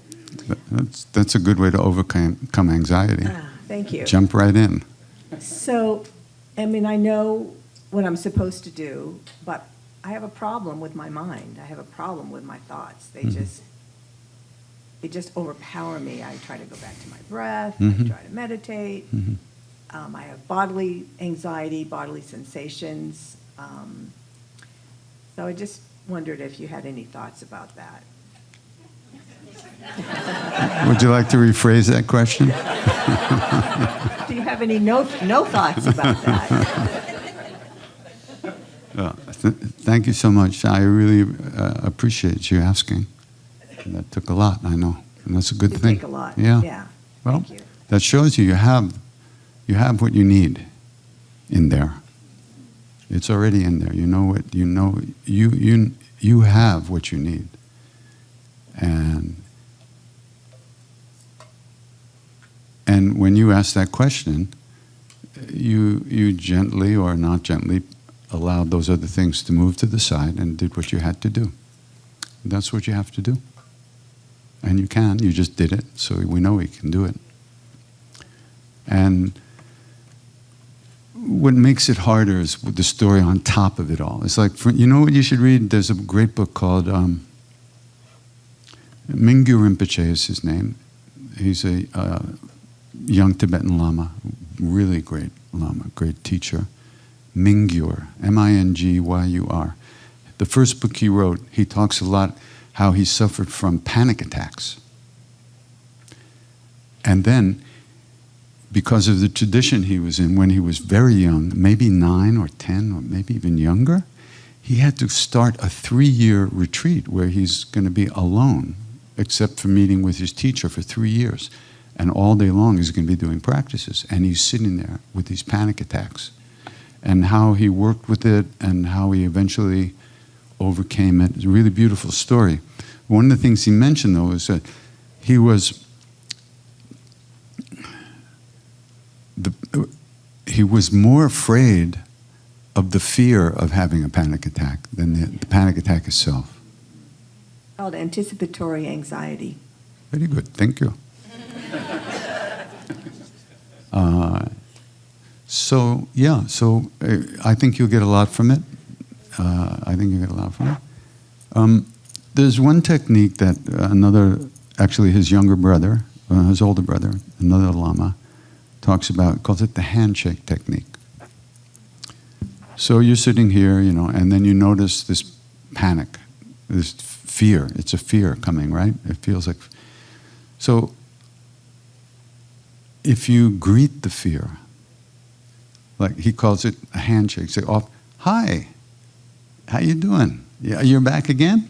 That's a good way to overcome anxiety. Thank you. Jump right in. So, I mean, I know what I'm supposed to do, but I have a problem with my mind. I have a problem with my thoughts. They just overpower me. I try to go back to my breath. I try to meditate. I have bodily anxiety, bodily sensations. So I just wondered if you had any thoughts about that. Would you like to rephrase that question? Do you have any no thoughts about that? Thank you so much. I really appreciate you asking. And that took a lot, I know, and that's a good thing. Take a lot. Yeah. Yeah. Well, Thank you. that shows you have what you need in there. It's already in there. You know what you know. You have what you need, and when you ask that question, you gently or not gently allowed those other things to move to the side and did what you had to do. That's what you have to do. And you can. You just did it, so we know we can do it. And what makes it harder is with the story on top of it all. It's like, you know what you should read? There's a great book called Mingyur Rinpoche is his name. He's a young Tibetan Lama, really great Lama, great teacher. Mingyur, Mingyur. The first book he wrote, he talks a lot how he suffered from panic attacks. And then, because of the tradition he was in when he was very young, maybe 9 or 10 or maybe even younger, he had to start a 3-year retreat where he's going to be alone, except for meeting with his teacher for 3 years. And all day long he's going to be doing practices. And he's sitting there with these panic attacks. And how he worked with it and how he eventually overcame it. It's a really beautiful story. One of the things he mentioned, though, is that he was more afraid of the fear of having a panic attack than the panic attack itself. Called anticipatory anxiety. Very good, thank you. So I think you'll get a lot from it. There's one technique that actually his younger brother, his older brother, another Lama, talks about, calls it the handshake technique. So you're sitting here, and then you notice this panic, this fear. It's a fear coming, right? It feels like... So if you greet the fear, like he calls it a handshake, say, "Oh, hi, how you doing? Yeah, you're back again?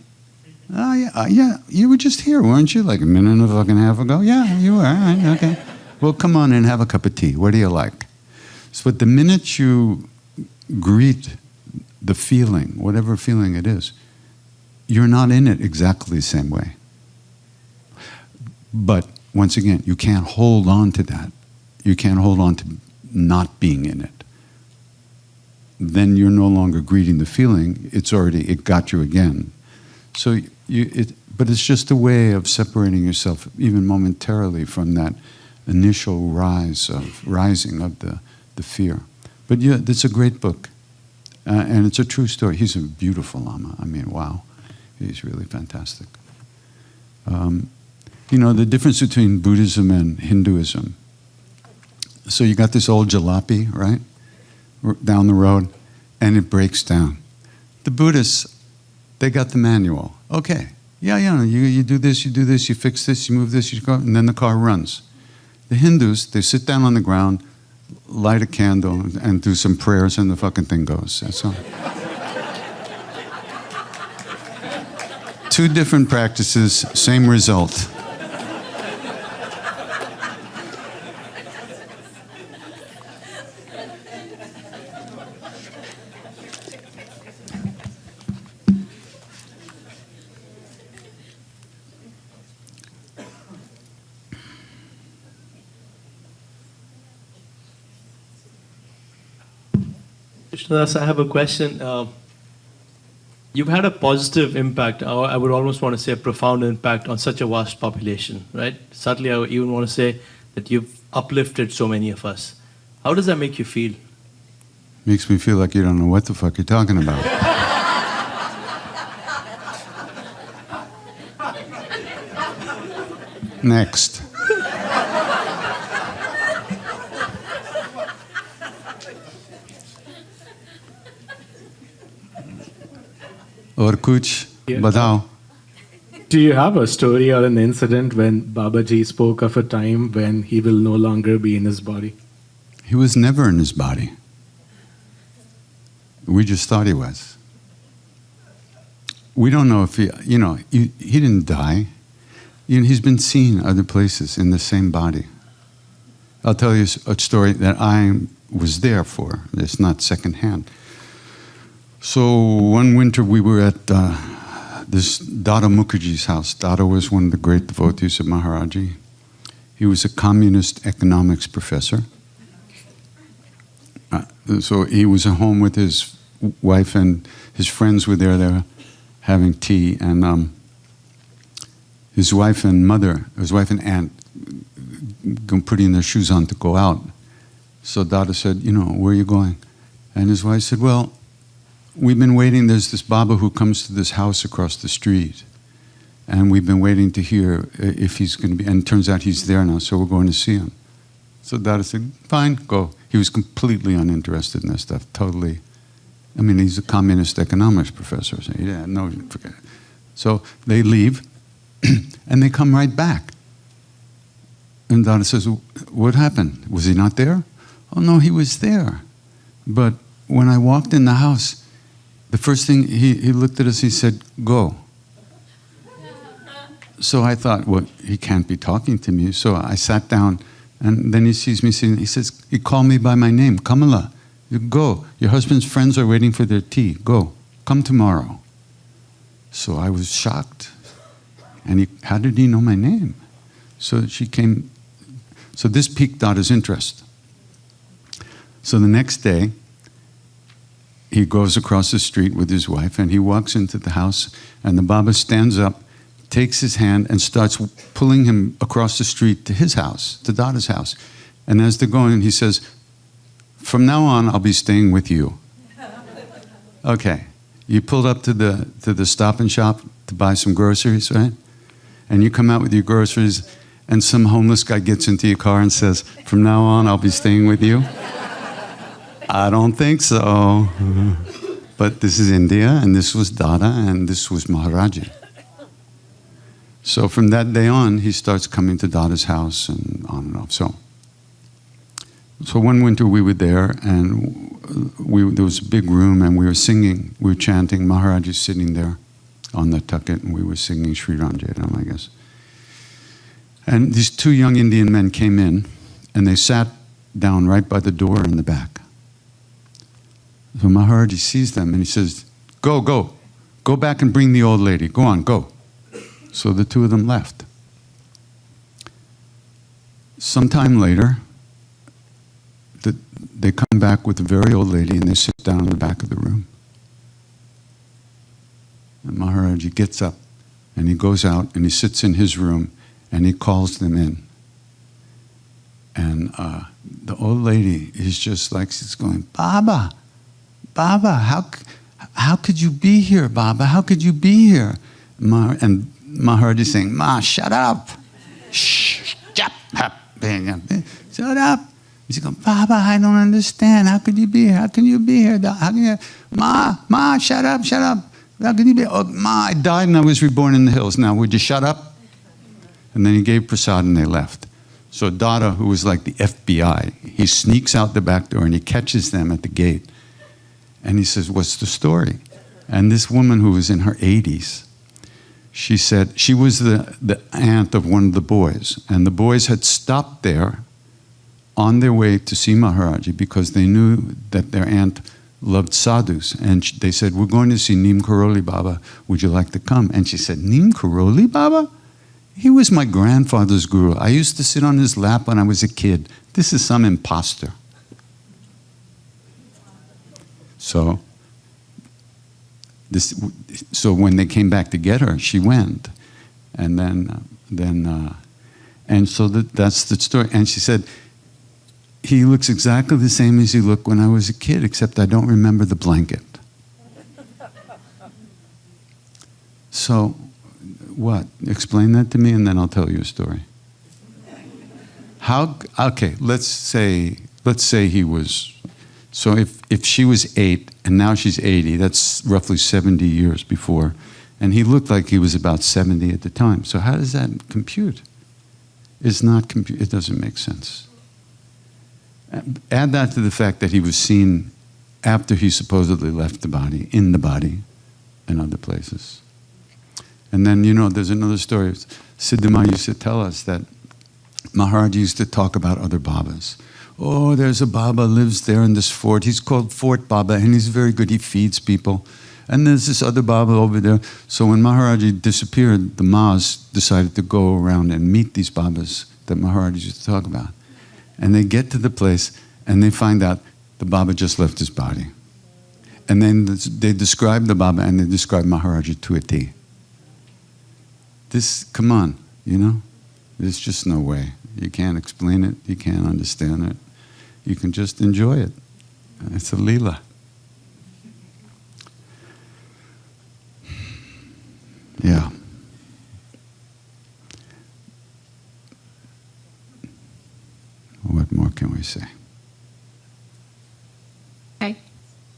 Oh, yeah, you were just here, weren't you? Like a minute and a fucking half ago? Yeah, you were, all right, okay. Well, come on and have a cup of tea. What do you like?" So but the minute you greet the feeling, whatever feeling it is, you're not in it exactly the same way. But once again, you can't hold on to that. You can't hold on to not being in it. Then you're no longer greeting the feeling. It got you again. So but it's just a way of separating yourself even momentarily from that initial rising of the fear. But yeah, it's a great book. And it's a true story. He's a beautiful Lama. I mean, wow. He's really fantastic. The difference between Buddhism and Hinduism. So you got this old jalopy, right? Down the road, and it breaks down. The Buddhists, they got the manual. Okay, you do this, you fix this, you move this, you go, and then the car runs. The Hindus, they sit down on the ground, light a candle, and do some prayers, and the fucking thing goes. That's all. 2 different practices, same result. Krishnadas, I have a question. You've had a positive impact, or I would almost want to say a profound impact on such a vast population, right? Sadly, I would even want to say that you've uplifted so many of us. How does that make you feel? Makes me feel like you don't know what the fuck you're talking about. Next. और कुछ बताओ. Do you have a story or an incident when Babaji spoke of a time when he will no longer be in his body? He was never in his body. We just thought he was. We don't know if he didn't die. He's been seen other places in the same body. I'll tell you a story that I was there for. It's not secondhand. So one winter we were at this Dada Mukherjee's house. Dada was one of the great devotees of Maharaji. He was a communist economics professor. So he was at home with his wife, and his friends were there. They were having tea, and his wife and aunt putting their shoes on to go out. So Dada said, where are you going? And his wife said, well, we've been waiting. There's this Baba who comes to this house across the street, and we've been waiting to hear if he's going to be, and it turns out he's there now, so we're going to see him. So Dada said, fine, go. He was completely uninterested in this stuff, totally. I mean, he's a communist economics professor, so yeah, no, forget it. So they leave, and they come right back. And Dada says, what happened? Was he not there? Oh, no, he was there. But when I walked in the house, the first thing, he looked at us, he said, go. So I thought, well, he can't be talking to me. So I sat down, and then he sees me sitting, he called me by my name, Kamala. Go. Your husband's friends are waiting for their tea. Go. Come tomorrow. So I was shocked. And how did he know my name? So she came. So this piqued Dada's interest. So the next day, he goes across the street with his wife, and he walks into the house, and the Baba stands up, takes his hand, and starts pulling him across the street to his house, to Dada's house. And as they're going, he says, from now on, I'll be staying with you. Okay. You pulled up to the Stop and Shop to buy some groceries, right? And you come out with your groceries, and some homeless guy gets into your car and says, from now on, I'll be staying with you. I don't think so. But this is India, and this was Dada, and this was Maharaji. So from that day on, he starts coming to Dada's house and on and off. So one winter we were there, and there was a big room, and we were singing, we were chanting. Maharaji sitting there on the tucket, and we were singing Sri Ram Jayadam, I guess. And these two young Indian men came in, and they sat down right by the door in the back. So Maharaji sees them, and he says, go back and bring the old lady. Go on, go. So the two of them left. Sometime later, they come back with a very old lady, and they sit down in the back of the room. And Maharaji gets up, and he goes out, and he sits in his room, and he calls them in. And the old lady is just like, she's going, Baba, how could you be here, Baba? How could you be here? And Maharaji saying, Ma, shut up. Shh, shut up. He's going, Baba, I don't understand. How could you be here? How can you be here? How can you? Ma, shut up. How can you be? Oh, Ma, I died and I was reborn in the hills. Now, would you shut up? And then he gave prasad and they left. So Dada, who was like the FBI, he sneaks out the back door and he catches them at the gate. And he says, what's the story? And this woman who was in her 80s, she said, she was the aunt of one of the boys. And the boys had stopped there on their way to see Maharaji because they knew that their aunt loved sadhus. And they said, we're going to see Neem Karoli Baba. Would you like to come? And she said, Neem Karoli Baba? He was my grandfather's guru. I used to sit on his lap when I was a kid. This is some imposter. So so when they came back to get her, she went, and and so that's the story. And she said, he looks exactly the same as he looked when I was a kid, except I don't remember the blanket. So, what? Explain that to me, and then I'll tell you a story. How? Okay, let's say he was. So if she was 8 and now she's 80, that's roughly 70 years before, and he looked like he was about 70 at the time. So how does that compute? It's not compute. It doesn't make sense. Add that to the fact that he was seen after he supposedly left the body, in the body, and other places. And then, there's another story. Siddhama used to tell us that Maharaj used to talk about other Babas. Oh, there's a Baba lives there in this fort. He's called Fort Baba, and he's very good. He feeds people. And there's this other Baba over there. So when Maharaji disappeared, the Mas decided to go around and meet these Babas that Maharaj used to talk about. And they get to the place, and they find out the Baba just left his body. And then they describe the Baba, and they describe Maharaji to a T. Come on, there's just no way. You can't explain it. You can't understand it. You can just enjoy it. It's a Leela. Yeah. What more can we say? Hi.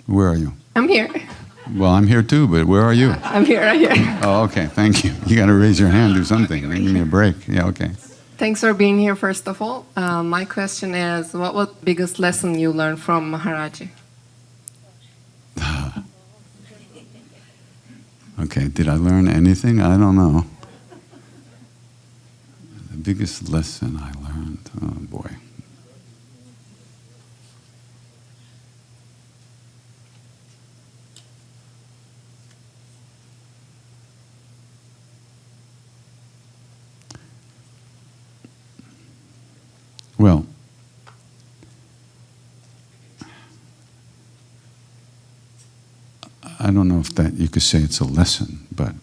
Where are you? I'm here. Well, I'm here too, but where are you? I'm here, right here. Oh, okay. Thank you. You got to raise your hand, do something. Give me a break. Yeah, okay. Thanks for being here, first of all. My question is, what was the biggest lesson you learned from Maharaji? Okay, did I learn anything? I don't know. The biggest lesson I learned, oh boy. Well, I don't know if that you could say it's a lesson, but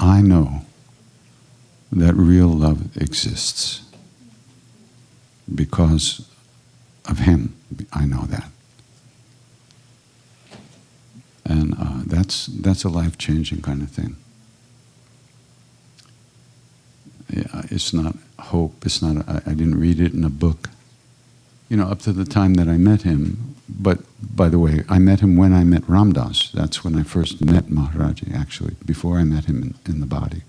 I know that real love exists because of him. I know that. And that's a life-changing kind of thing. Yeah, it's not hope. It's not. I didn't read it in a book. Up to the time that I met him. But by the way, I met him when I met Ramdas. That's when I first met Maharaji, actually, before I met him in the body.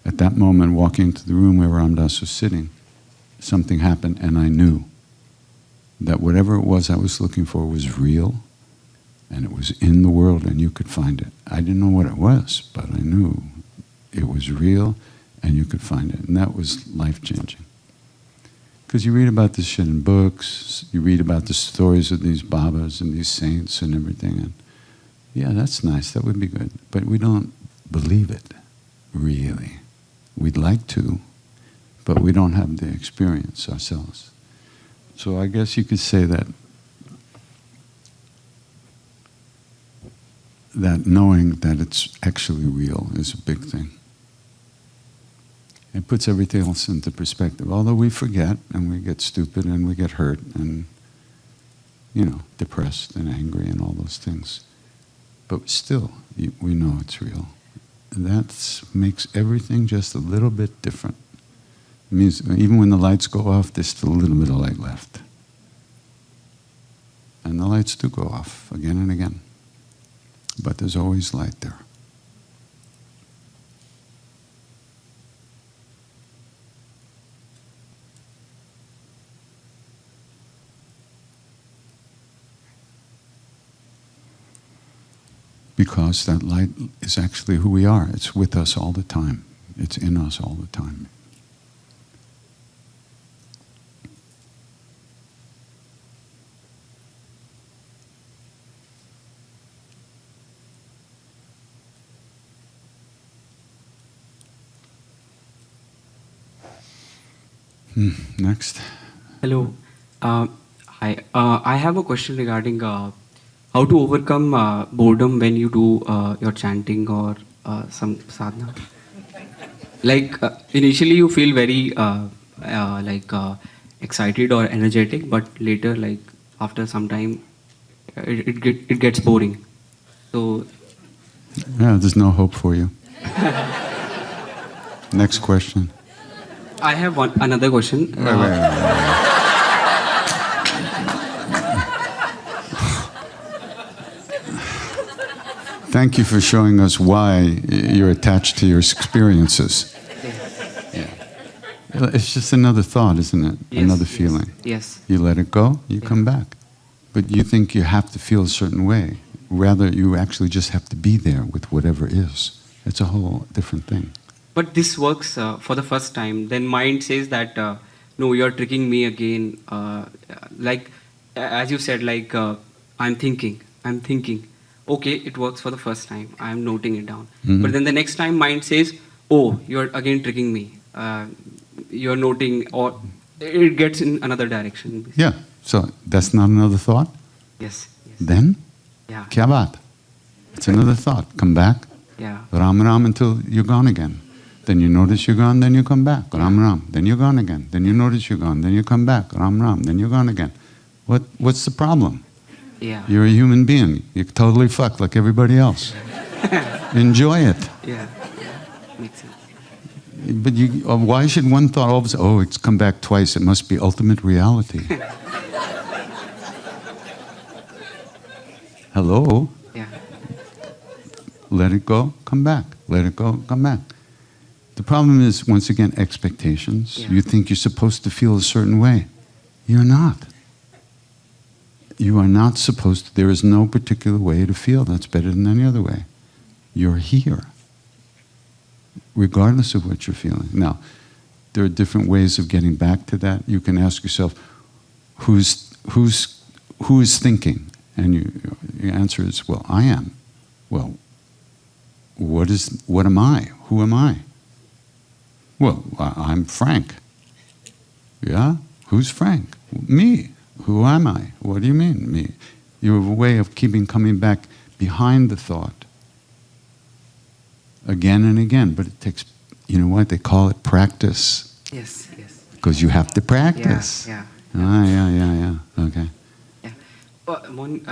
At that moment, walking into the room where Ramdas was sitting, something happened, and I knew that whatever it was I was looking for was real, and it was in the world, and you could find it. I didn't know what it was, but I knew it was real, and you could find it. And that was life-changing. Because you read about this shit in books, you read about the stories of these Babas and these saints and everything, and yeah, that's nice, that would be good. But we don't believe it, really. We'd like to, but we don't have the experience ourselves. So I guess you could say that knowing that it's actually real is a big thing. It puts everything else into perspective. Although we forget, and we get stupid, and we get hurt, and, depressed and angry and all those things. But still, we know it's real. And that makes everything just a little bit different. It means even when the lights go off, there's still a little bit of light left. And the lights do go off again and again. But there's always light there. Because that light is actually who we are. It's with us all the time. It's in us all the time. Next. Hello. Hi. I have a question regarding how to overcome boredom when you do your chanting or some sadhana. Like initially you feel very excited or energetic, but later, like after some time, it gets boring. So Yeah, there's no hope for you. Next question. I have another question. Wait. Thank you for showing us why you're attached to your experiences. Yeah. It's just another thought, isn't it? Yes, Another yes, feeling. yes. You let it go, you come back. But you think you have to feel a certain way. Rather, you actually just have to be there with whatever is. It's a whole different thing. But this works for the first time. Then mind says that, no, you're tricking me again. Like, as you said, like, I'm thinking. Okay, it works for the first time. I'm noting it down. Mhm. But then the next time mind says, oh, you're again tricking me. You're noting, or it gets in another direction. Basically. Yeah, so that's not another thought? Yes. Then? Yeah. Kya baat? It's another thought. Come back. Yeah. Ram Ram until you're gone again. Then you notice you're gone, then you come back. Ram Ram. Then you're gone again. Then you notice you're gone, then you come back. Ram Ram. Then you're gone again. What's the problem? Yeah. You're a human being. You're totally fucked like everybody else. Enjoy it. Yeah. Makes sense. But why should one thought all of a sudden, oh, it's come back twice, it must be ultimate reality? Hello? Yeah. Let it go, come back. Let it go, come back. The problem is, once again, expectations. Yeah. You think you're supposed to feel a certain way. You're not. You are not supposed to. There is no particular way to feel that's better than any other way. You're here, regardless of what you're feeling. Now, there are different ways of getting back to that. You can ask yourself, who is thinking? And your answer is, well, I am. Well, what am I? Who am I? Well, I'm Frank. Yeah? Who's Frank? Me. Who am I? What do you mean, me? You have a way of coming back behind the thought again and again, but it takes, you know what, they call it practice. Yes, yes. Because you have to practice. Yeah. Yeah. Okay. Yeah. One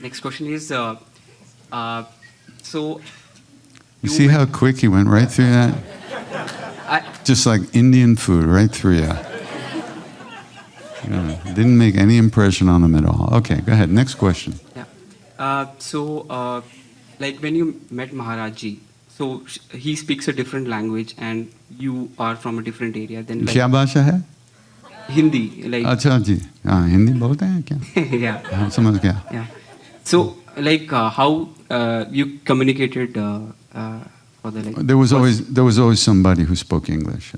next question is, so You see how quick he went right through that? Just like Indian food, right through you. Yeah, didn't make any impression on him at all. Okay, go ahead. Next question. Yeah. Like when you met Maharajji, so he speaks a different language and you are from a different area. Then like क्या भाषा है? Hindi. Like अच्छा जी, हाँ हिंदी बोलते हैं क्या? yeah. हाँ समझ गया. Yeah. So like how you communicated for the like. There was always somebody who spoke English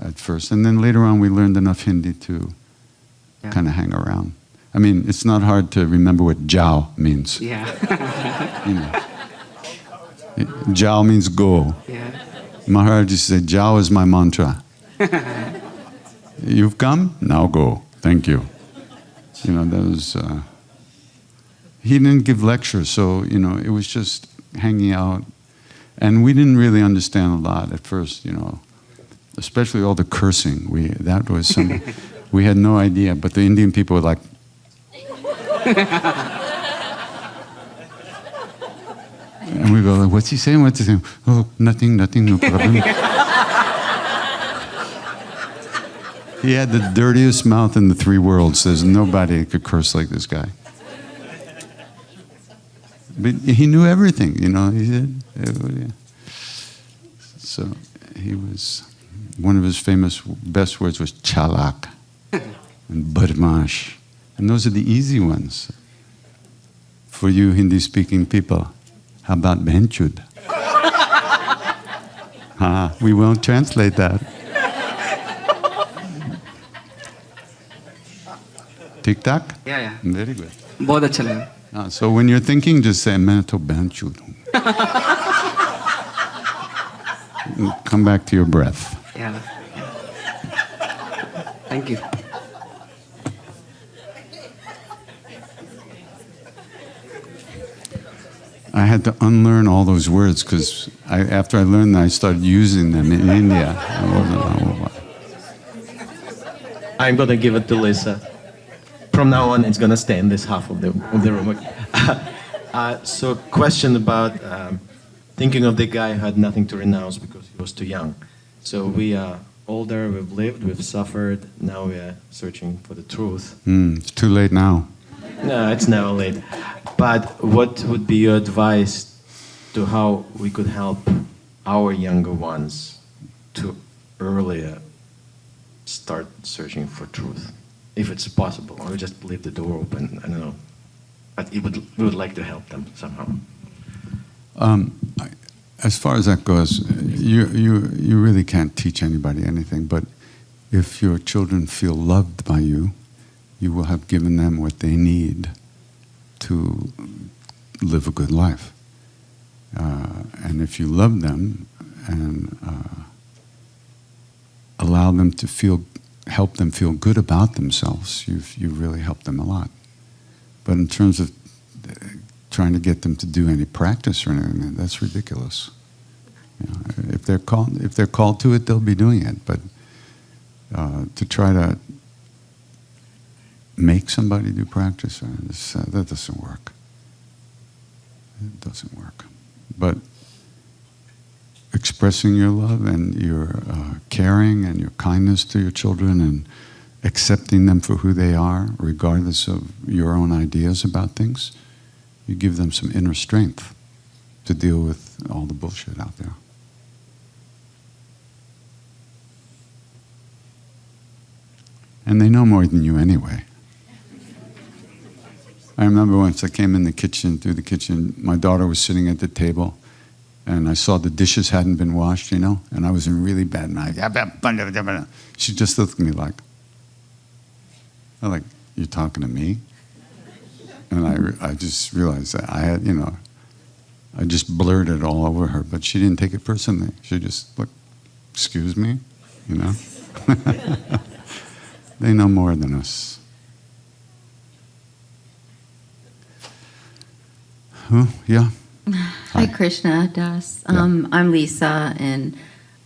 at first, and then later on we learned enough Hindi to kind of hang around. I mean, it's not hard to remember what Jao means. Yeah. You know. Jao means go. Yeah. Maharaj said, Jao is my mantra. You've come? Now go. Thank you. You know, that was... he didn't give lectures, so, you know, it was just hanging out. And we didn't really understand a lot at first, you know, especially all the cursing. That was some... we had no idea, but the Indian people were like... And we go, what's he saying? What's he saying? Oh, nothing, no problem. He had the dirtiest mouth in the three worlds. There's nobody who could curse like this guy. But he knew everything, you know. He did. So he was, one of his best words was chalak and badmash. And those are the easy ones. For you Hindi-speaking people, how about benchud? We won't translate that. Tic-tac? Yeah. Very good. बहुत अच्छा लगा. So when you're thinking, just say, मैं तो benchud हूँ. Come back to your breath. Yeah. Thank you. I had to unlearn all those words because after I learned them, I started using them in India. I wasn't. I'm going to give it to Lisa. From now on, it's going to stay in this half of the room. So, question about thinking of the guy who had nothing to renounce because he was too young. So we are older, we've lived, we've suffered. Now we are searching for the truth. It's too late now. No, it's never late. But what would be your advice to how we could help our younger ones to earlier start searching for truth, if it's possible, or just leave the door open? I don't know. But we would like to help them somehow. As far as that goes, you really can't teach anybody anything. But if your children feel loved by you, you will have given them what they need to live a good life. And if you love them and allow them to help them feel good about themselves, you've really helped them a lot. But in terms of trying to get them to do any practice or anything, that's ridiculous. If they're called to it, they'll be doing it. But to try to make somebody do practice, that doesn't work. It doesn't work. But expressing your love and your caring and your kindness to your children and accepting them for who they are, regardless of your own ideas about things, you give them some inner strength to deal with all the bullshit out there. And they know more than you anyway. I remember once I came in the kitchen, through the kitchen, my daughter was sitting at the table, and I saw the dishes hadn't been washed, and I was in really bad mood. She just looked at me like, you're talking to me? And I just realized that I had, I just blurted all over her, but she didn't take it personally. She just looked, excuse me, They know more than us. Yeah. Hi, Krishna, Das. I'm Lisa, and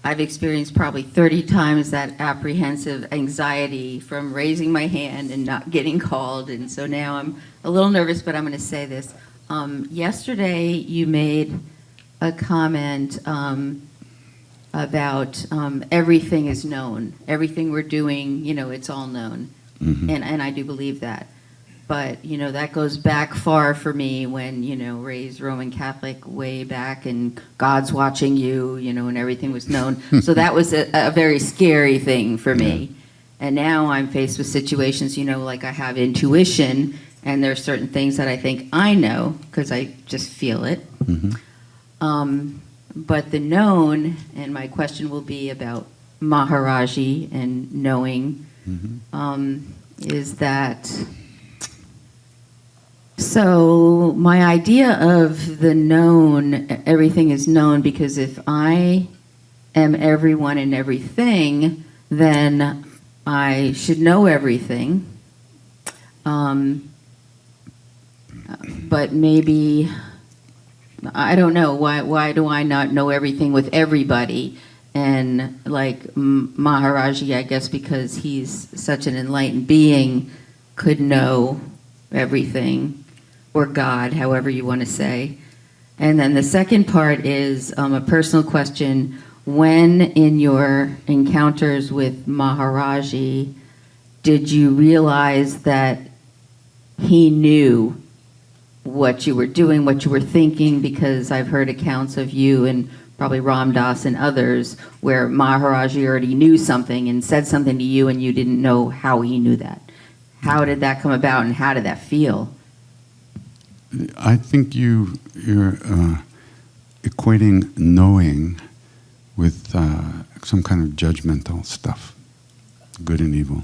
I've experienced probably 30 times that apprehensive anxiety from raising my hand and not getting called, and so now I'm a little nervous, but I'm going to say this. Yesterday, you made a comment about everything is known. Everything we're doing, it's all known, and I do believe that. But, that goes back far for me when, raised Roman Catholic way back and God's watching you, and everything was known. So that was a very scary thing for me. And now I'm faced with situations, like I have intuition, and there are certain things that I think I know because I just feel it. But the known, and my question will be about Maharaji and knowing, is that... So my idea of the known, everything is known, because if I am everyone and everything, then I should know everything. But maybe, I don't know, why do I not know everything with everybody? And like Maharaji, I guess because he's such an enlightened being, could know everything. Or God, however you want to say. And then the second part is a personal question. When in your encounters with Maharaji, did you realize that he knew what you were doing, what you were thinking? Because I've heard accounts of you and probably Ram Dass and others where Maharaji already knew something and said something to you and you didn't know how he knew that. How did that come about and how did that feel? I think you're equating knowing with some kind of judgmental stuff, good and evil.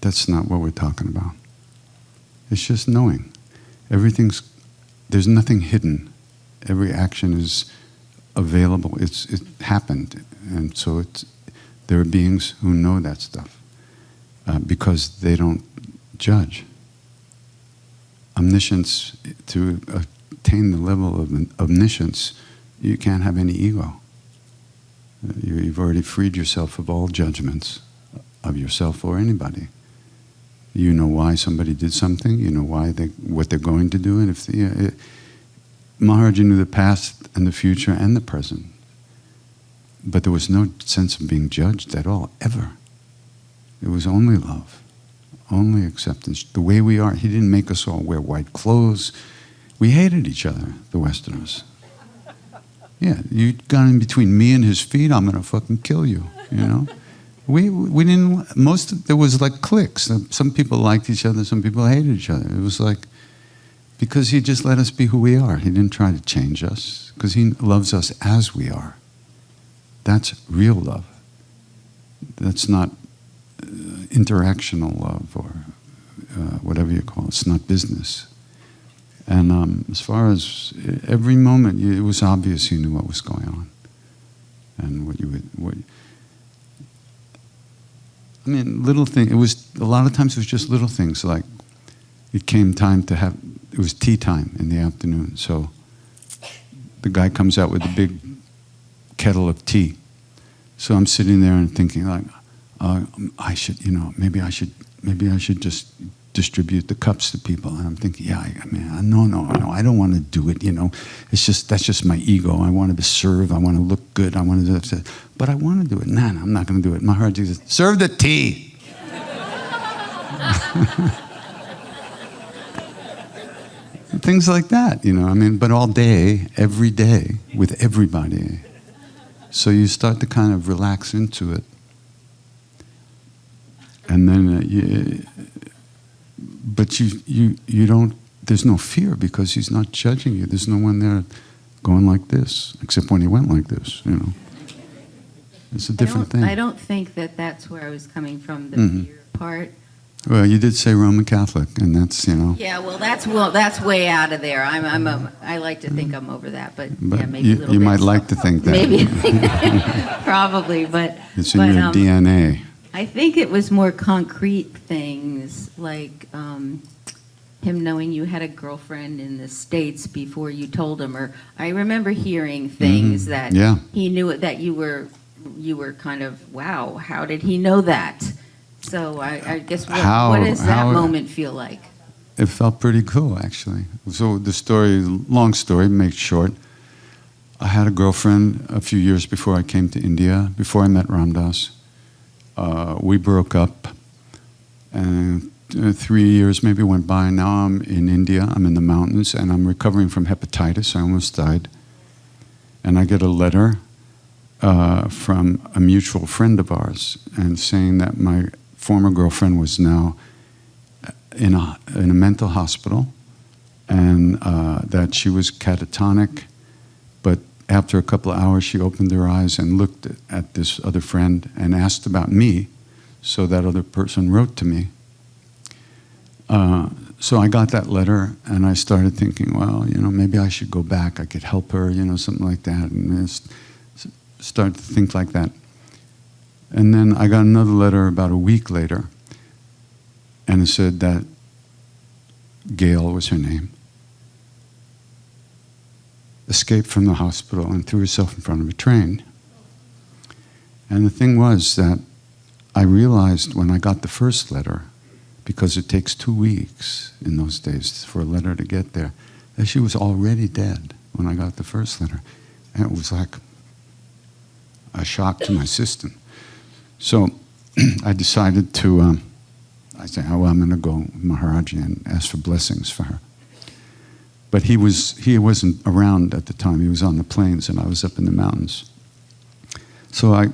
That's not what we're talking about. It's just knowing. There's nothing hidden. Every action is available. It happened, and so there are beings who know that stuff because they don't judge. Omniscience to attain the level of omniscience, you can't have any ego. You've already freed yourself of all judgments of yourself or anybody. You know why somebody did something. You know what they're going to do. And if Maharaji knew the past and the future and the present, but there was no sense of being judged at all, ever. It was only love, only acceptance. The way we are. He didn't make us all wear white clothes. We hated each other, the Westerners. Yeah, you got in between me and his feet, I'm gonna fucking kill you. You know. We didn't. There was like cliques. Some people liked each other. Some people hated each other. It was like, because he just let us be who we are. He didn't try to change us because he loves us as we are. That's real love. That's not interactional love or whatever you call it. It's not business. And as far as every moment, it was obvious he knew what was going on, and I mean, little thing. It was a lot of times. It was just little things like it came time to have. It was tea time in the afternoon, so the guy comes out with a big kettle of tea. So I'm sitting there and thinking, like, I should, maybe I should just distribute the cups to people. And I'm thinking, no, I don't want to do it. That's just my ego. I want to serve. I want to look good. I want to do that. But I want to do it. No, I'm not going to do it. Maharaji says, serve the tea. Things like that, but all day, every day, with everybody. So you start to kind of relax into it. And then, but you don't, there's no fear because he's not judging you. There's no one there going like this, except when he went like this, It's a different thing. I don't think that that's where I was coming from, the fear part. Well, you did say Roman Catholic, and that's, Yeah, well, that's way out of there. I like to think I'm over that, but yeah, maybe a little you bit. might like to think that. Maybe, probably, but it's in your DNA. I think it was more concrete things, like him knowing you had a girlfriend in the States before you told him, or I remember hearing things that he knew that you were kind of, wow, how did he know that? So I guess what does that moment feel like? It felt pretty cool, actually. So the story, long story, make it short. I had a girlfriend a few years before I came to India, before I met Ram Dass. We broke up, and 3 years maybe went by. Now I'm in India, I'm in the mountains, and I'm recovering from hepatitis. I almost died. And I get a letter from a mutual friend of ours, and saying that my former girlfriend was now in a mental hospital, and that she was catatonic, but after a couple of hours she opened her eyes and looked at this other friend and asked about me, so that other person wrote to me. So I got that letter and I started thinking, well, maybe I should go back, I could help her, something like that, and start to think like that. And then I got another letter about a week later, and it said that Gail was her name, escaped from the hospital and threw herself in front of a train. And the thing was that I realized when I got the first letter, because it takes 2 weeks in those days for a letter to get there, that she was already dead when I got the first letter. And it was like a shock to my system. So I decided to, I said, oh, well, I'm going to go with Maharaji and ask for blessings for her. But he wasn't around at the time. He was on the plains and I was up in the mountains. So I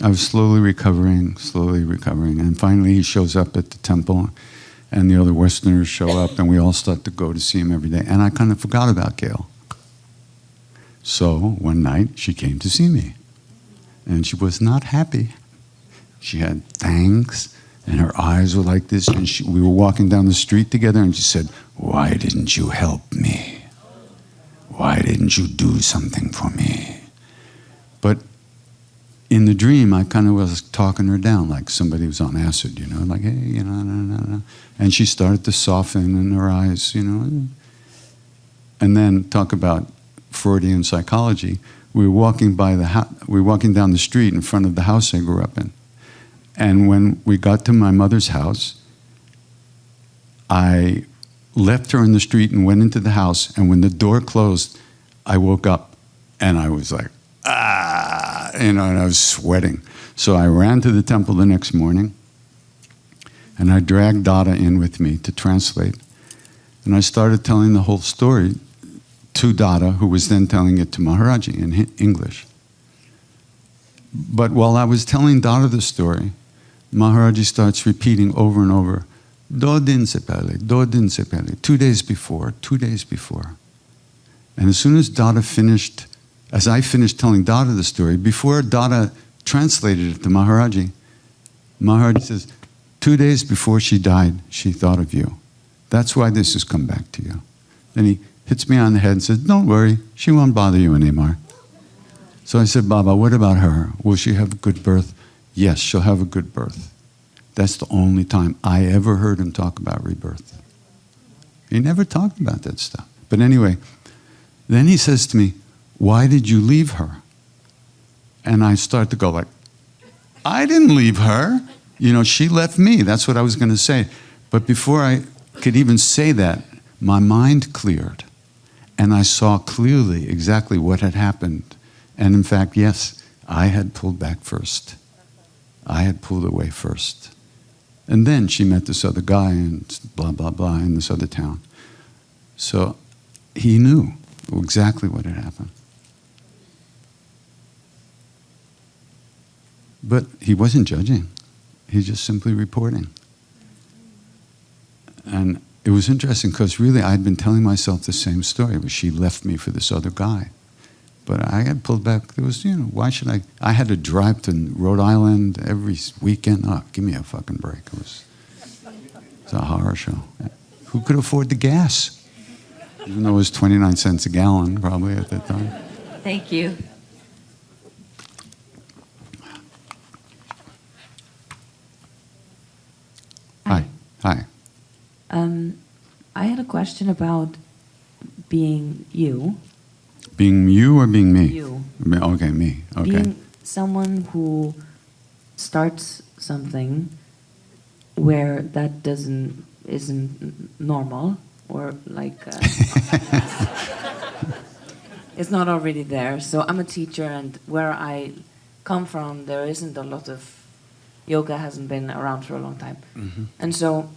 was slowly recovering, and finally he shows up at the temple, and the other Westerners show up, and we all start to go to see him every day. And I kind of forgot about Gail. So one night she came to see me, and she was not happy. She had thanks, and her eyes were like this, and we were walking down the street together, and she said, "Why didn't you help me? Why didn't you do something for me?" But in the dream, I kind of was talking her down, like somebody was on acid, like, hey, no. And she started to soften in her eyes, and then talk about Freudian psychology. We were walking we were walking down the street in front of the house I grew up in. And when we got to my mother's house, I left her in the street and went into the house. And when the door closed, I woke up and I was like, and I was sweating. So I ran to the temple the next morning and I dragged Dada in with me to translate. And I started telling the whole story to Dada, who was then telling it to Maharaji in English. But while I was telling Dada the story, Maharaji starts repeating over and over, "Do din se pehle, 2 days before, 2 days before." And as soon as as I finished telling Dada the story, before Dada translated it to Maharaji, Maharaji says, 2 days before she died, she thought of you. That's why this has come back to you. Then he hits me on the head and says, "Don't worry, she won't bother you anymore." So I said, "Baba, what about her? Will she have a good birth?" "Yes, she'll have a good birth." That's the only time I ever heard him talk about rebirth. He never talked about that stuff. But anyway, then he says to me, "Why did you leave her?" And I start to go like, I didn't leave her. She left me. That's what I was going to say. But before I could even say that, my mind cleared. And I saw clearly exactly what had happened. And in fact, yes, I had pulled back first. I had pulled away first. And then she met this other guy and blah, blah, blah in this other town. So he knew exactly what had happened. But he wasn't judging. He's just simply reporting. And it was interesting because really I'd been telling myself the same story, but she left me for this other guy. But I had pulled back. There was, why should I? I had to drive to Rhode Island every weekend. Oh, give me a fucking break. It was a horror show. Who could afford the gas? Even though it was 29 cents a gallon probably at that time. Thank you. Hi. I had a question about being you. Being you or being me? You. Okay, me. Okay. Being someone who starts something where that isn't normal, or like it's not already there. So I'm a teacher, and where I come from, there isn't a lot of yoga, hasn't been around for a long time. Mm-hmm. And so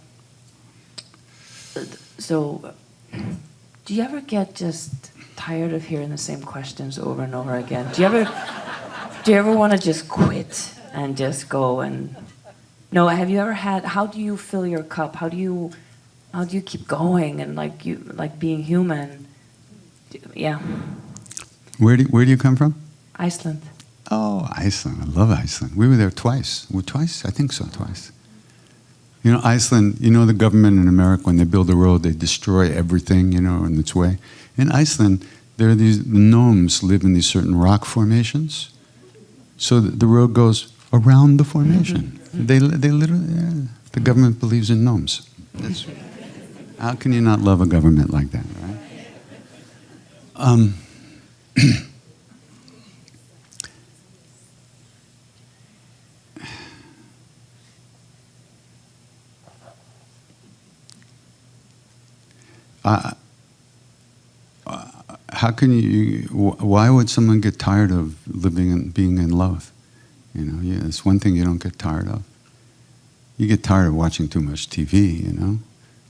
do you ever get just tired of hearing the same questions over and over again? Do you ever want to just quit and just go and no? Have you ever had? How do you fill your cup? How do you keep going and like being human? Yeah. Where do you come from? Iceland. Oh, Iceland. I love Iceland. We were there twice. Twice? I think so, twice. Iceland, the government in America, when they build a road, they destroy everything, in its way. In Iceland, there are the gnomes live in these certain rock formations. So the road goes around the formation. Mm-hmm. They literally, the government believes in gnomes. How can you not love a government like that, right? How can why would someone get tired of living and being in love? It's one thing you don't get tired of. You get tired of watching too much TV,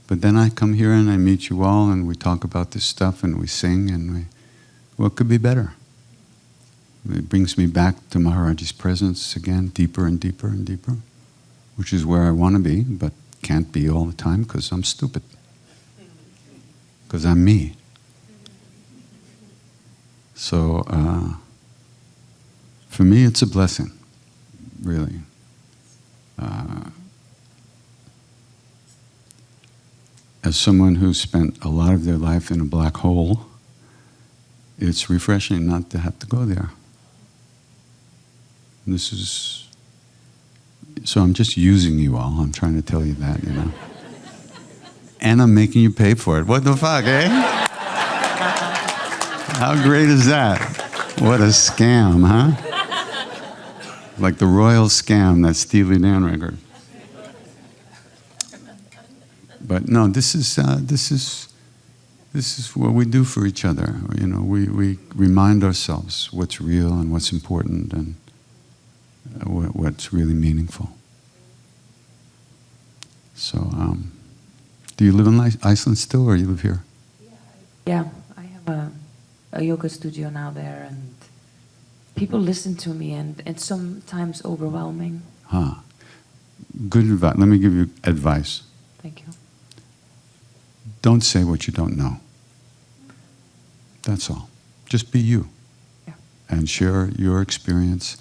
But then I come here and I meet you all and we talk about this stuff and we sing and what could be better? It brings me back to Maharaji's presence again, deeper and deeper and deeper, which is where I want to be, but can't be all the time because I'm stupid. Because I'm me. So, for me, it's a blessing, really. As someone who spent a lot of their life in a black hole, it's refreshing not to have to go there. So I'm just using you all. I'm trying to tell you that, And I'm making you pay for it. What the fuck, eh? How great is that? What a scam, huh? Like the royal scam, that Steely Dan record. But no, this is what we do for each other. You know, we remind ourselves what's real and what's important and what's really meaningful. So, do you live in Iceland still, or you live here? Yeah, I have a yoga studio now there, and people listen to me, and it's sometimes overwhelming. Huh. Good advice. Let me give you advice. Thank you. Don't say what you don't know. That's all. Just be you. Yeah. And share your experience.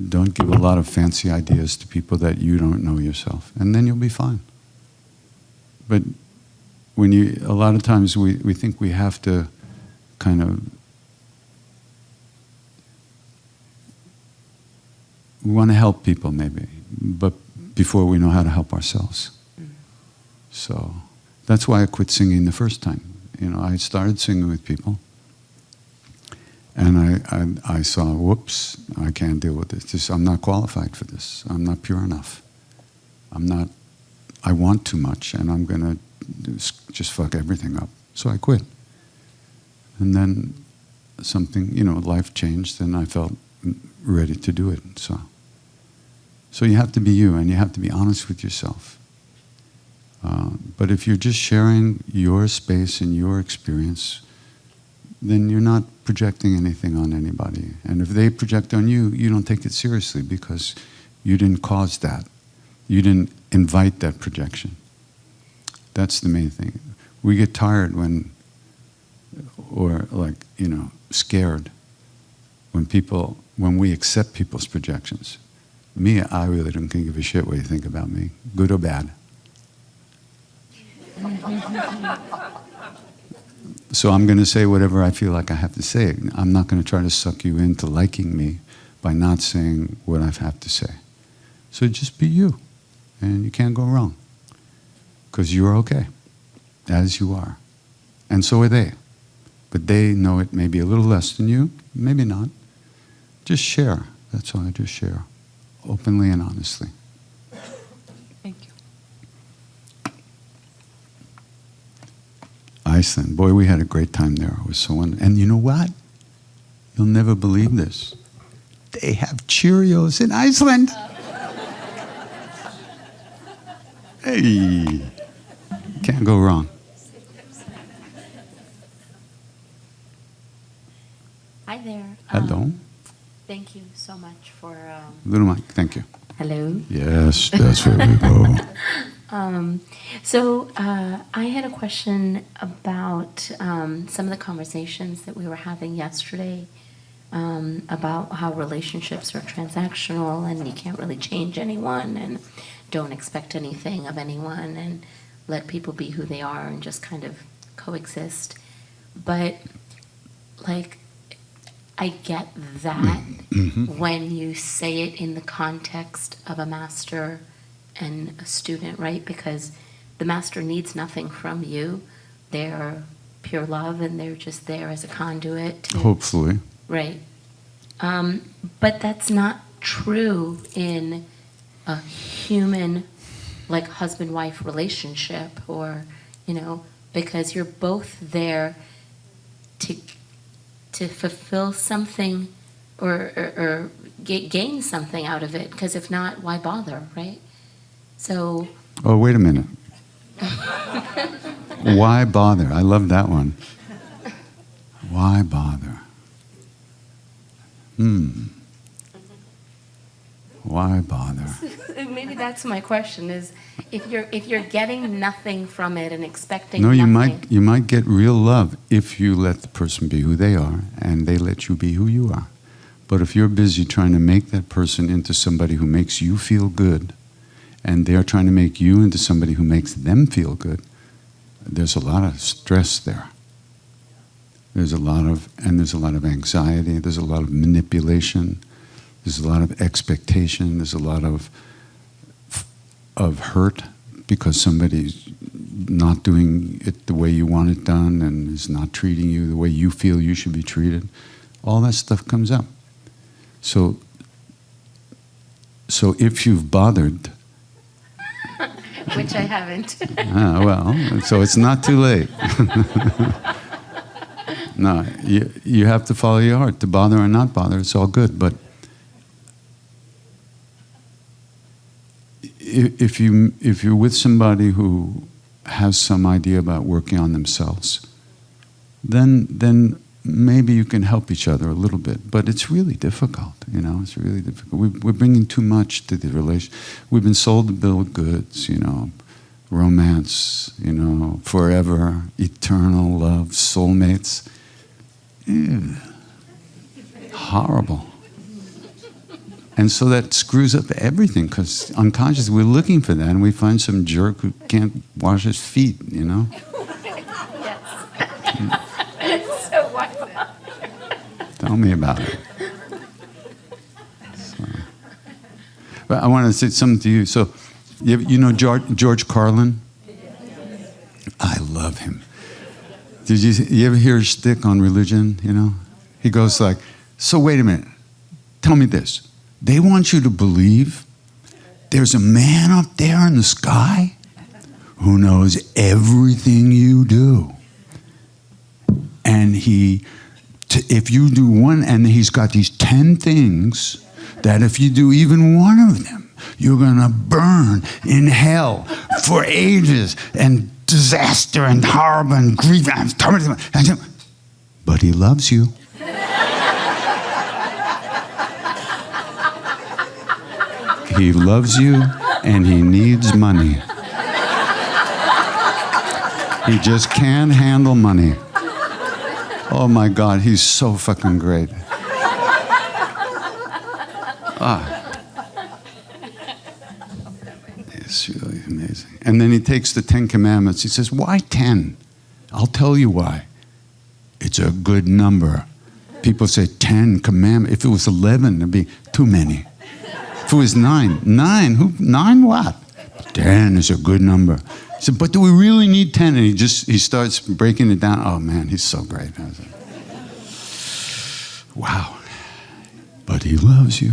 Don't give a lot of fancy ideas to people that you don't know yourself. And then you'll be fine. But a lot of times we think we have to kind of, we want to help people maybe, but before we know how to help ourselves. So that's why I quit singing the first time. You know, I started singing with people, and I saw, whoops, I can't deal with this. I'm not qualified for this. I'm not pure enough. I want too much, and I'm going to just fuck everything up. So I quit. And then something, you know, life changed, and I felt ready to do it. So you have to be you, and you have to be honest with yourself. But if you're just sharing your space and your experience, then you're not projecting anything on anybody. And if they project on you, you don't take it seriously because you didn't cause that. You didn't invite that projection. That's the main thing. We get tired scared when we accept people's projections. Me, I really don't give a shit what you think about me, good or bad. So I'm going to say whatever I feel like I have to say. I'm not going to try to suck you into liking me by not saying what I have to say. So just be you, and you can't go wrong, because you're okay, as you are. And so are they. But they know it maybe a little less than you, maybe not. Just share. That's all. Just share, openly and honestly. Thank you. Iceland. Boy, we had a great time there. It was so wonderful. And you know what? You'll never believe this. They have Cheerios in Iceland. Hey, can't go wrong. Hi there. Hello. Thank you so much for... Little Mike, thank you. Hello. Yes, that's where we go. I had a question about some of the conversations that we were having yesterday about how relationships are transactional and you can't really change anyone and don't expect anything of anyone and let people be who they are and just kind of coexist. But, like, I get that when you say it in the context of a master and a student, right? Because the master needs nothing from you. They're pure love and they're just there as a conduit. Hopefully. Right. But that's not true in a human, like, husband-wife relationship or, you know, because you're both there to fulfill something or gain something out of it. Because if not, why bother, right? So... Oh, wait a minute. Why bother? I love that one. Why bother? Why bother? Maybe that's my question: is if you're getting nothing from it and expecting No, nothing. you might get real love if you let the person be who they are and they let you be who you are. But if you're busy trying to make that person into somebody who makes you feel good, and they're trying to make you into somebody who makes them feel good, there's a lot of stress there. There's a lot of anxiety, there's a lot of manipulation, there's a lot of expectation, there's a lot of hurt because somebody's not doing it the way you want it done and is not treating you the way you feel you should be treated. All that stuff comes up. So if you've bothered, Which I haven't. so it's not too late. No, you have to follow your heart. To bother or not bother, it's all good. But if you're with somebody who has some idea about working on themselves, then maybe you can help each other a little bit. But it's really difficult, it's really difficult. We're bringing too much to the relation. We've been sold the bill of goods, romance, forever, eternal love, soulmates. Ew. Horrible. And so that screws up everything, because unconsciously we're looking for that, and we find some jerk who can't wash his feet, So wonderful. Tell me about it. So. But I want to say something to you. So, you know George Carlin? I love him. Did you ever hear his shtick on religion? He goes like, so wait a minute, tell me this. They want you to believe there's a man up there in the sky who knows everything you do. And if you do one, and he's got these 10 things that if you do even one of them, you're going to burn in hell for ages and disaster and horrible and grief. But he loves you. He loves you and he needs money. He just can't handle money. Oh my God, he's so fucking great. It's really amazing. And then he takes the 10 Commandments. He says, why 10? I'll tell you why. It's a good number. People say 10 Commandments. If it was 11, it'd be too many. If it was 9, 9 what? 10 is a good number. He said, but do we really need 10? And he starts breaking it down. Oh man, he's so great. I was like, wow. But he loves you.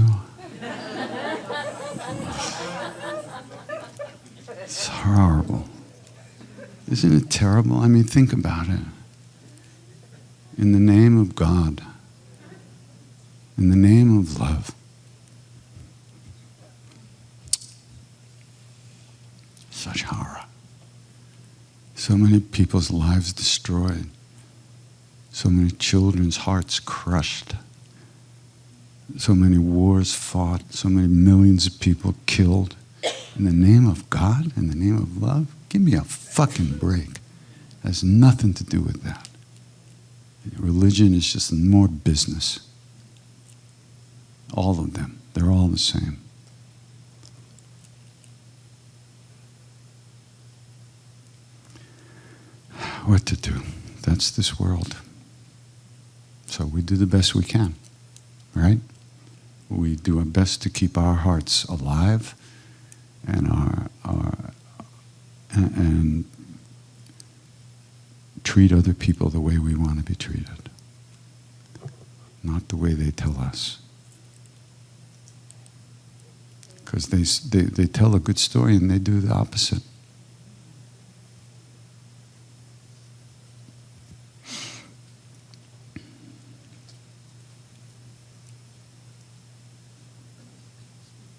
It's horrible. Isn't it terrible? I mean, think about it. In the name of God, in the name of love, such horror. So many people's lives destroyed. So many children's hearts crushed. So many wars fought. So many millions of people killed. In the name of God, in the name of love, give me a fucking break. It has nothing to do with that. Religion is just more business. All of them. They're all the same. What to do? That's this world. So we do the best we can, right? We do our best to keep our hearts alive and and treat other people the way we want to be treated, not the way they tell us. Because they tell a good story and they do the opposite.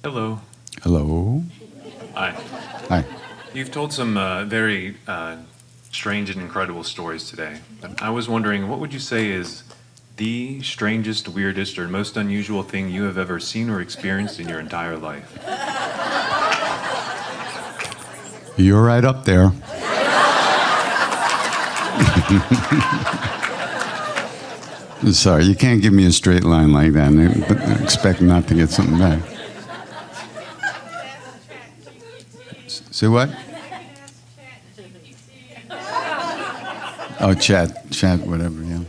Hello. Hello. Hi. Hi. You've told some very strange and incredible stories today. But I was wondering, what would you say is the strangest, weirdest, or most unusual thing you have ever seen or experienced in your entire life? You're right up there. Sorry, you can't give me a straight line like that and expect not to get something back. Say what? Oh, chat, whatever, yeah.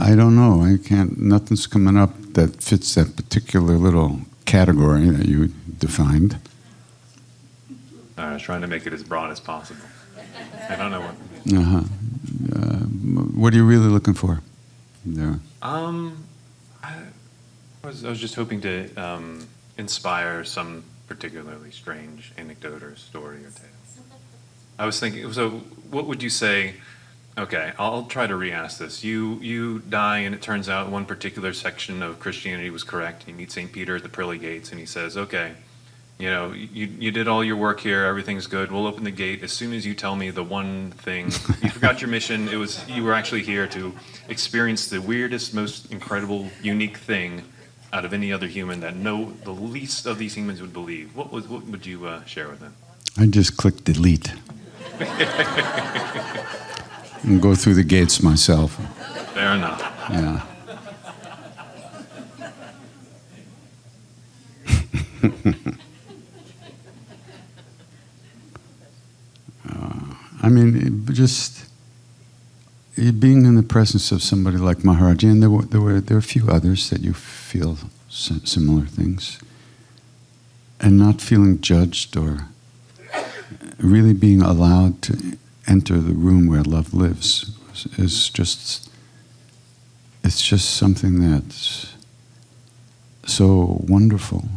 I don't know. I can't. Nothing's coming up that fits that particular little category that you defined. I was trying to make it as broad as possible. I don't know what. Uh-huh. What are you really looking for there? I was just hoping to inspire some particularly strange anecdote or story or tale. I was thinking, so what would you say? Okay, I'll try to re-ask this. You die, and it turns out one particular section of Christianity was correct. You meet St. Peter at the pearly gates, and he says, okay, you know, you did all your work here, everything's good, we'll open the gate as soon as you tell me the one thing. You forgot your mission, you were actually here to experience the weirdest, most incredible, unique thing out of any other human that the least of these humans would believe. What would you share with them? I just click delete and go through the gates myself. Fair enough. Yeah. I mean, just being in the presence of somebody like Maharaji, and there were a few others that you feel similar things, and not feeling judged or really being allowed to enter the room where love lives is just, it's just something that's so wonderful.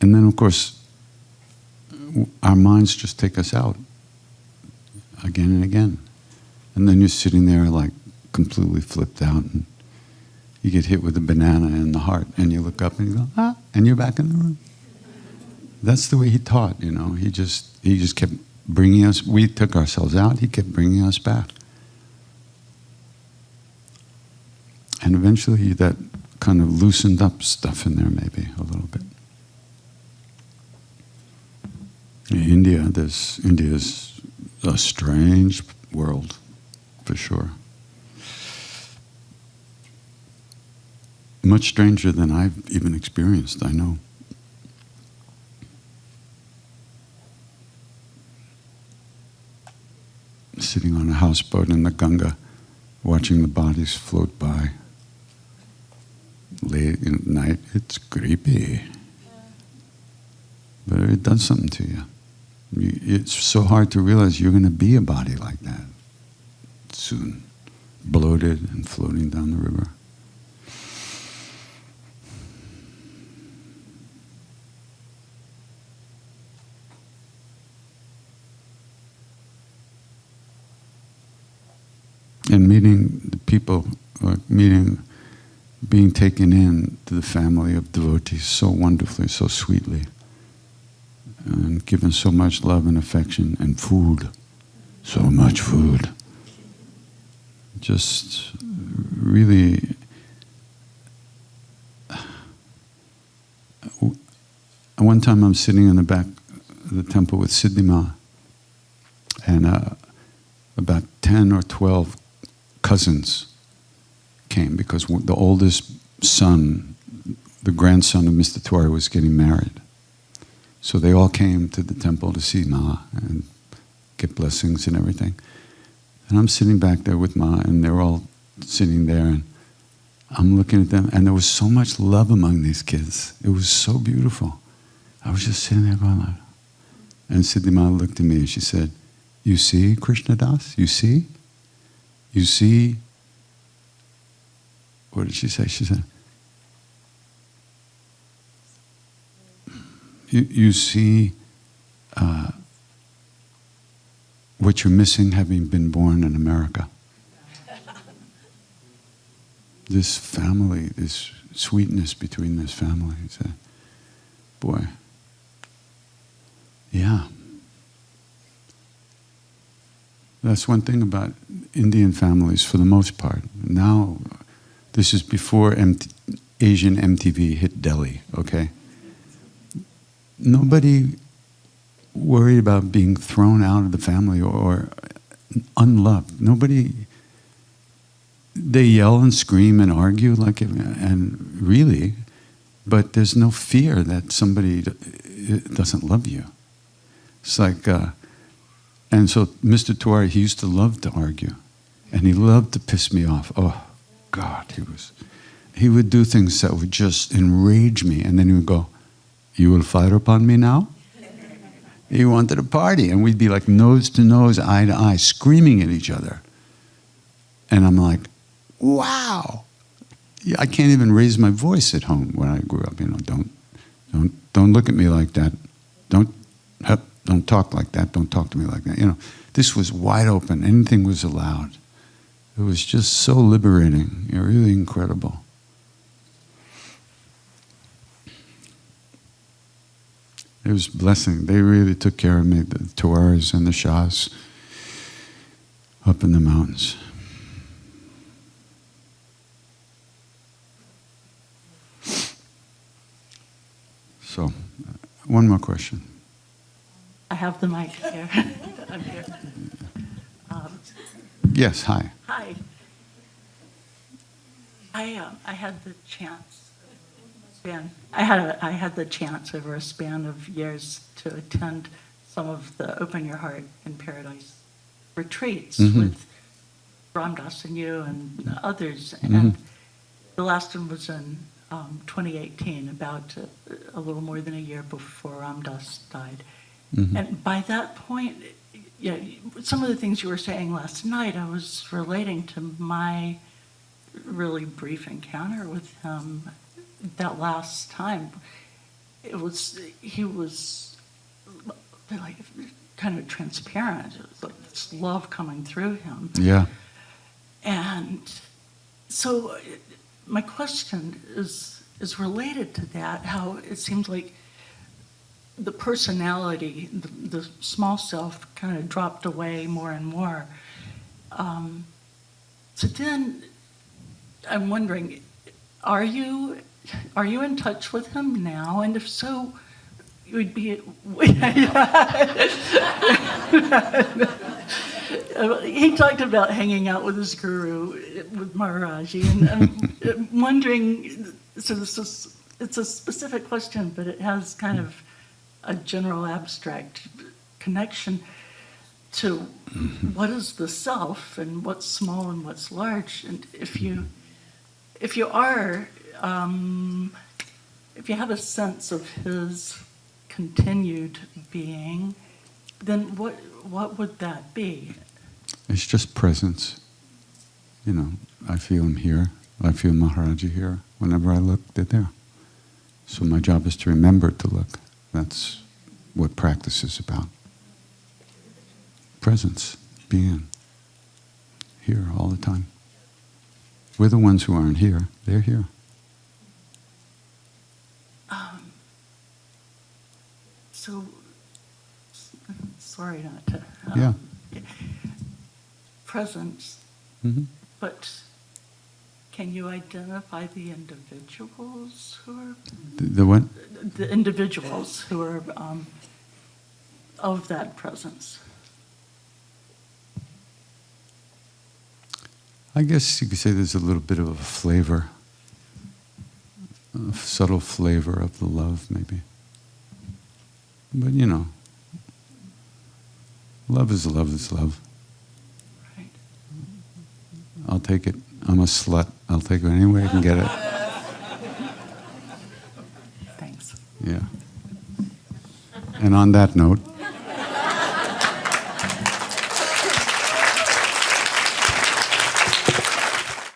And then, of course, our minds just take us out again and again. And then you're sitting there like completely flipped out, and you get hit with a banana in the heart, and you look up and you go, ah, and you're back in the room. That's the way he taught, you know. He just kept bringing us, we took ourselves out, he kept bringing us back. And eventually that kind of loosened up stuff in there maybe a little bit. India's a strange world, for sure. Much stranger than I've even experienced, I know. Sitting on a houseboat in the Ganga, watching the bodies float by. Late at night, it's creepy. But it does something to you. It's so hard to realize you're going to be a body like that soon, bloated and floating down the river. And meeting the people, being taken in to the family of devotees so wonderfully, so sweetly, and given so much love and affection and food, so much food. Just really, one time I'm sitting in the back of the temple with Siddhima, and about 10 or 12 cousins came because the oldest son, the grandson of Mr. Tiwari, was getting married. So they all came to the temple to see Ma and get blessings and everything. And I'm sitting back there with Ma, and they're all sitting there, and I'm looking at them, and there was so much love among these kids. It was so beautiful. I was just sitting there going like, and Siddhima looked at me and she said, "You see, Krishna Das? You see? You see," what did she say? She said, you see what you're missing having been born in America. This family, this sweetness between this family. He said, boy, yeah. That's one thing about Indian families for the most part. Now, this is before Asian MTV hit Delhi, okay? Nobody worried about being thrown out of the family or unloved. Nobody, they yell and scream and argue like, and really, but there's no fear that somebody doesn't love you. It's like, and so Mr. Tiwari, he used to love to argue. And he loved to piss me off. Oh, God, he would do things that would just enrage me. And then he would go, "You will fire upon me now?" He wanted a party. And we'd be like nose to nose, eye to eye, screaming at each other. And I'm like, wow. Yeah, I can't even raise my voice at home when I grew up. You know, don't look at me like that. Don't talk like that. Don't talk to me like that. You know, this was wide open. Anything was allowed. It was just so liberating. Really incredible. It was a blessing. They really took care of me, the Tuaras and the Shahs up in the mountains. So, one more question. I have the mic here. I'm here. Yes, hi. Hi. I had the chance span. I had the chance over a span of years to attend some of the Open Your Heart in Paradise retreats with Ram Dass and you and others. And the last one was in 2018, about a little more than a year before Ram Dass died. And by that point, yeah, some of the things you were saying last night, I was relating to my really brief encounter with him that last time. He was like kind of transparent. It was like this love coming through him. Yeah. And so my question is related to that, how it seems like the personality, the small self kind of dropped away more and more. So then I'm wondering, are you in touch with him now? And if so, it would be... He talked about hanging out with his guru, with Maharaji, and I'm wondering, so it's a specific question, but it has kind of a general abstract connection to what is the self and what's small and what's large. And if you have a sense of his continued being, then what would that be? It's just presence. You know, I feel him here. I feel Maharaji here. Whenever I look, they're there. So my job is to remember to look. That's what practice is about. Presence, being here all the time. We're the ones who aren't here. They're here. So, sorry not to... Yeah. Presence, but can you identify the individuals who are... The what? The individuals who are of that presence. I guess you could say there's a little bit of a flavor, a subtle flavor of the love, maybe. But you know, love is love is love. Right. I'll take it. I'm a slut. I'll take it any way I can get it. Thanks. Yeah. And on that note,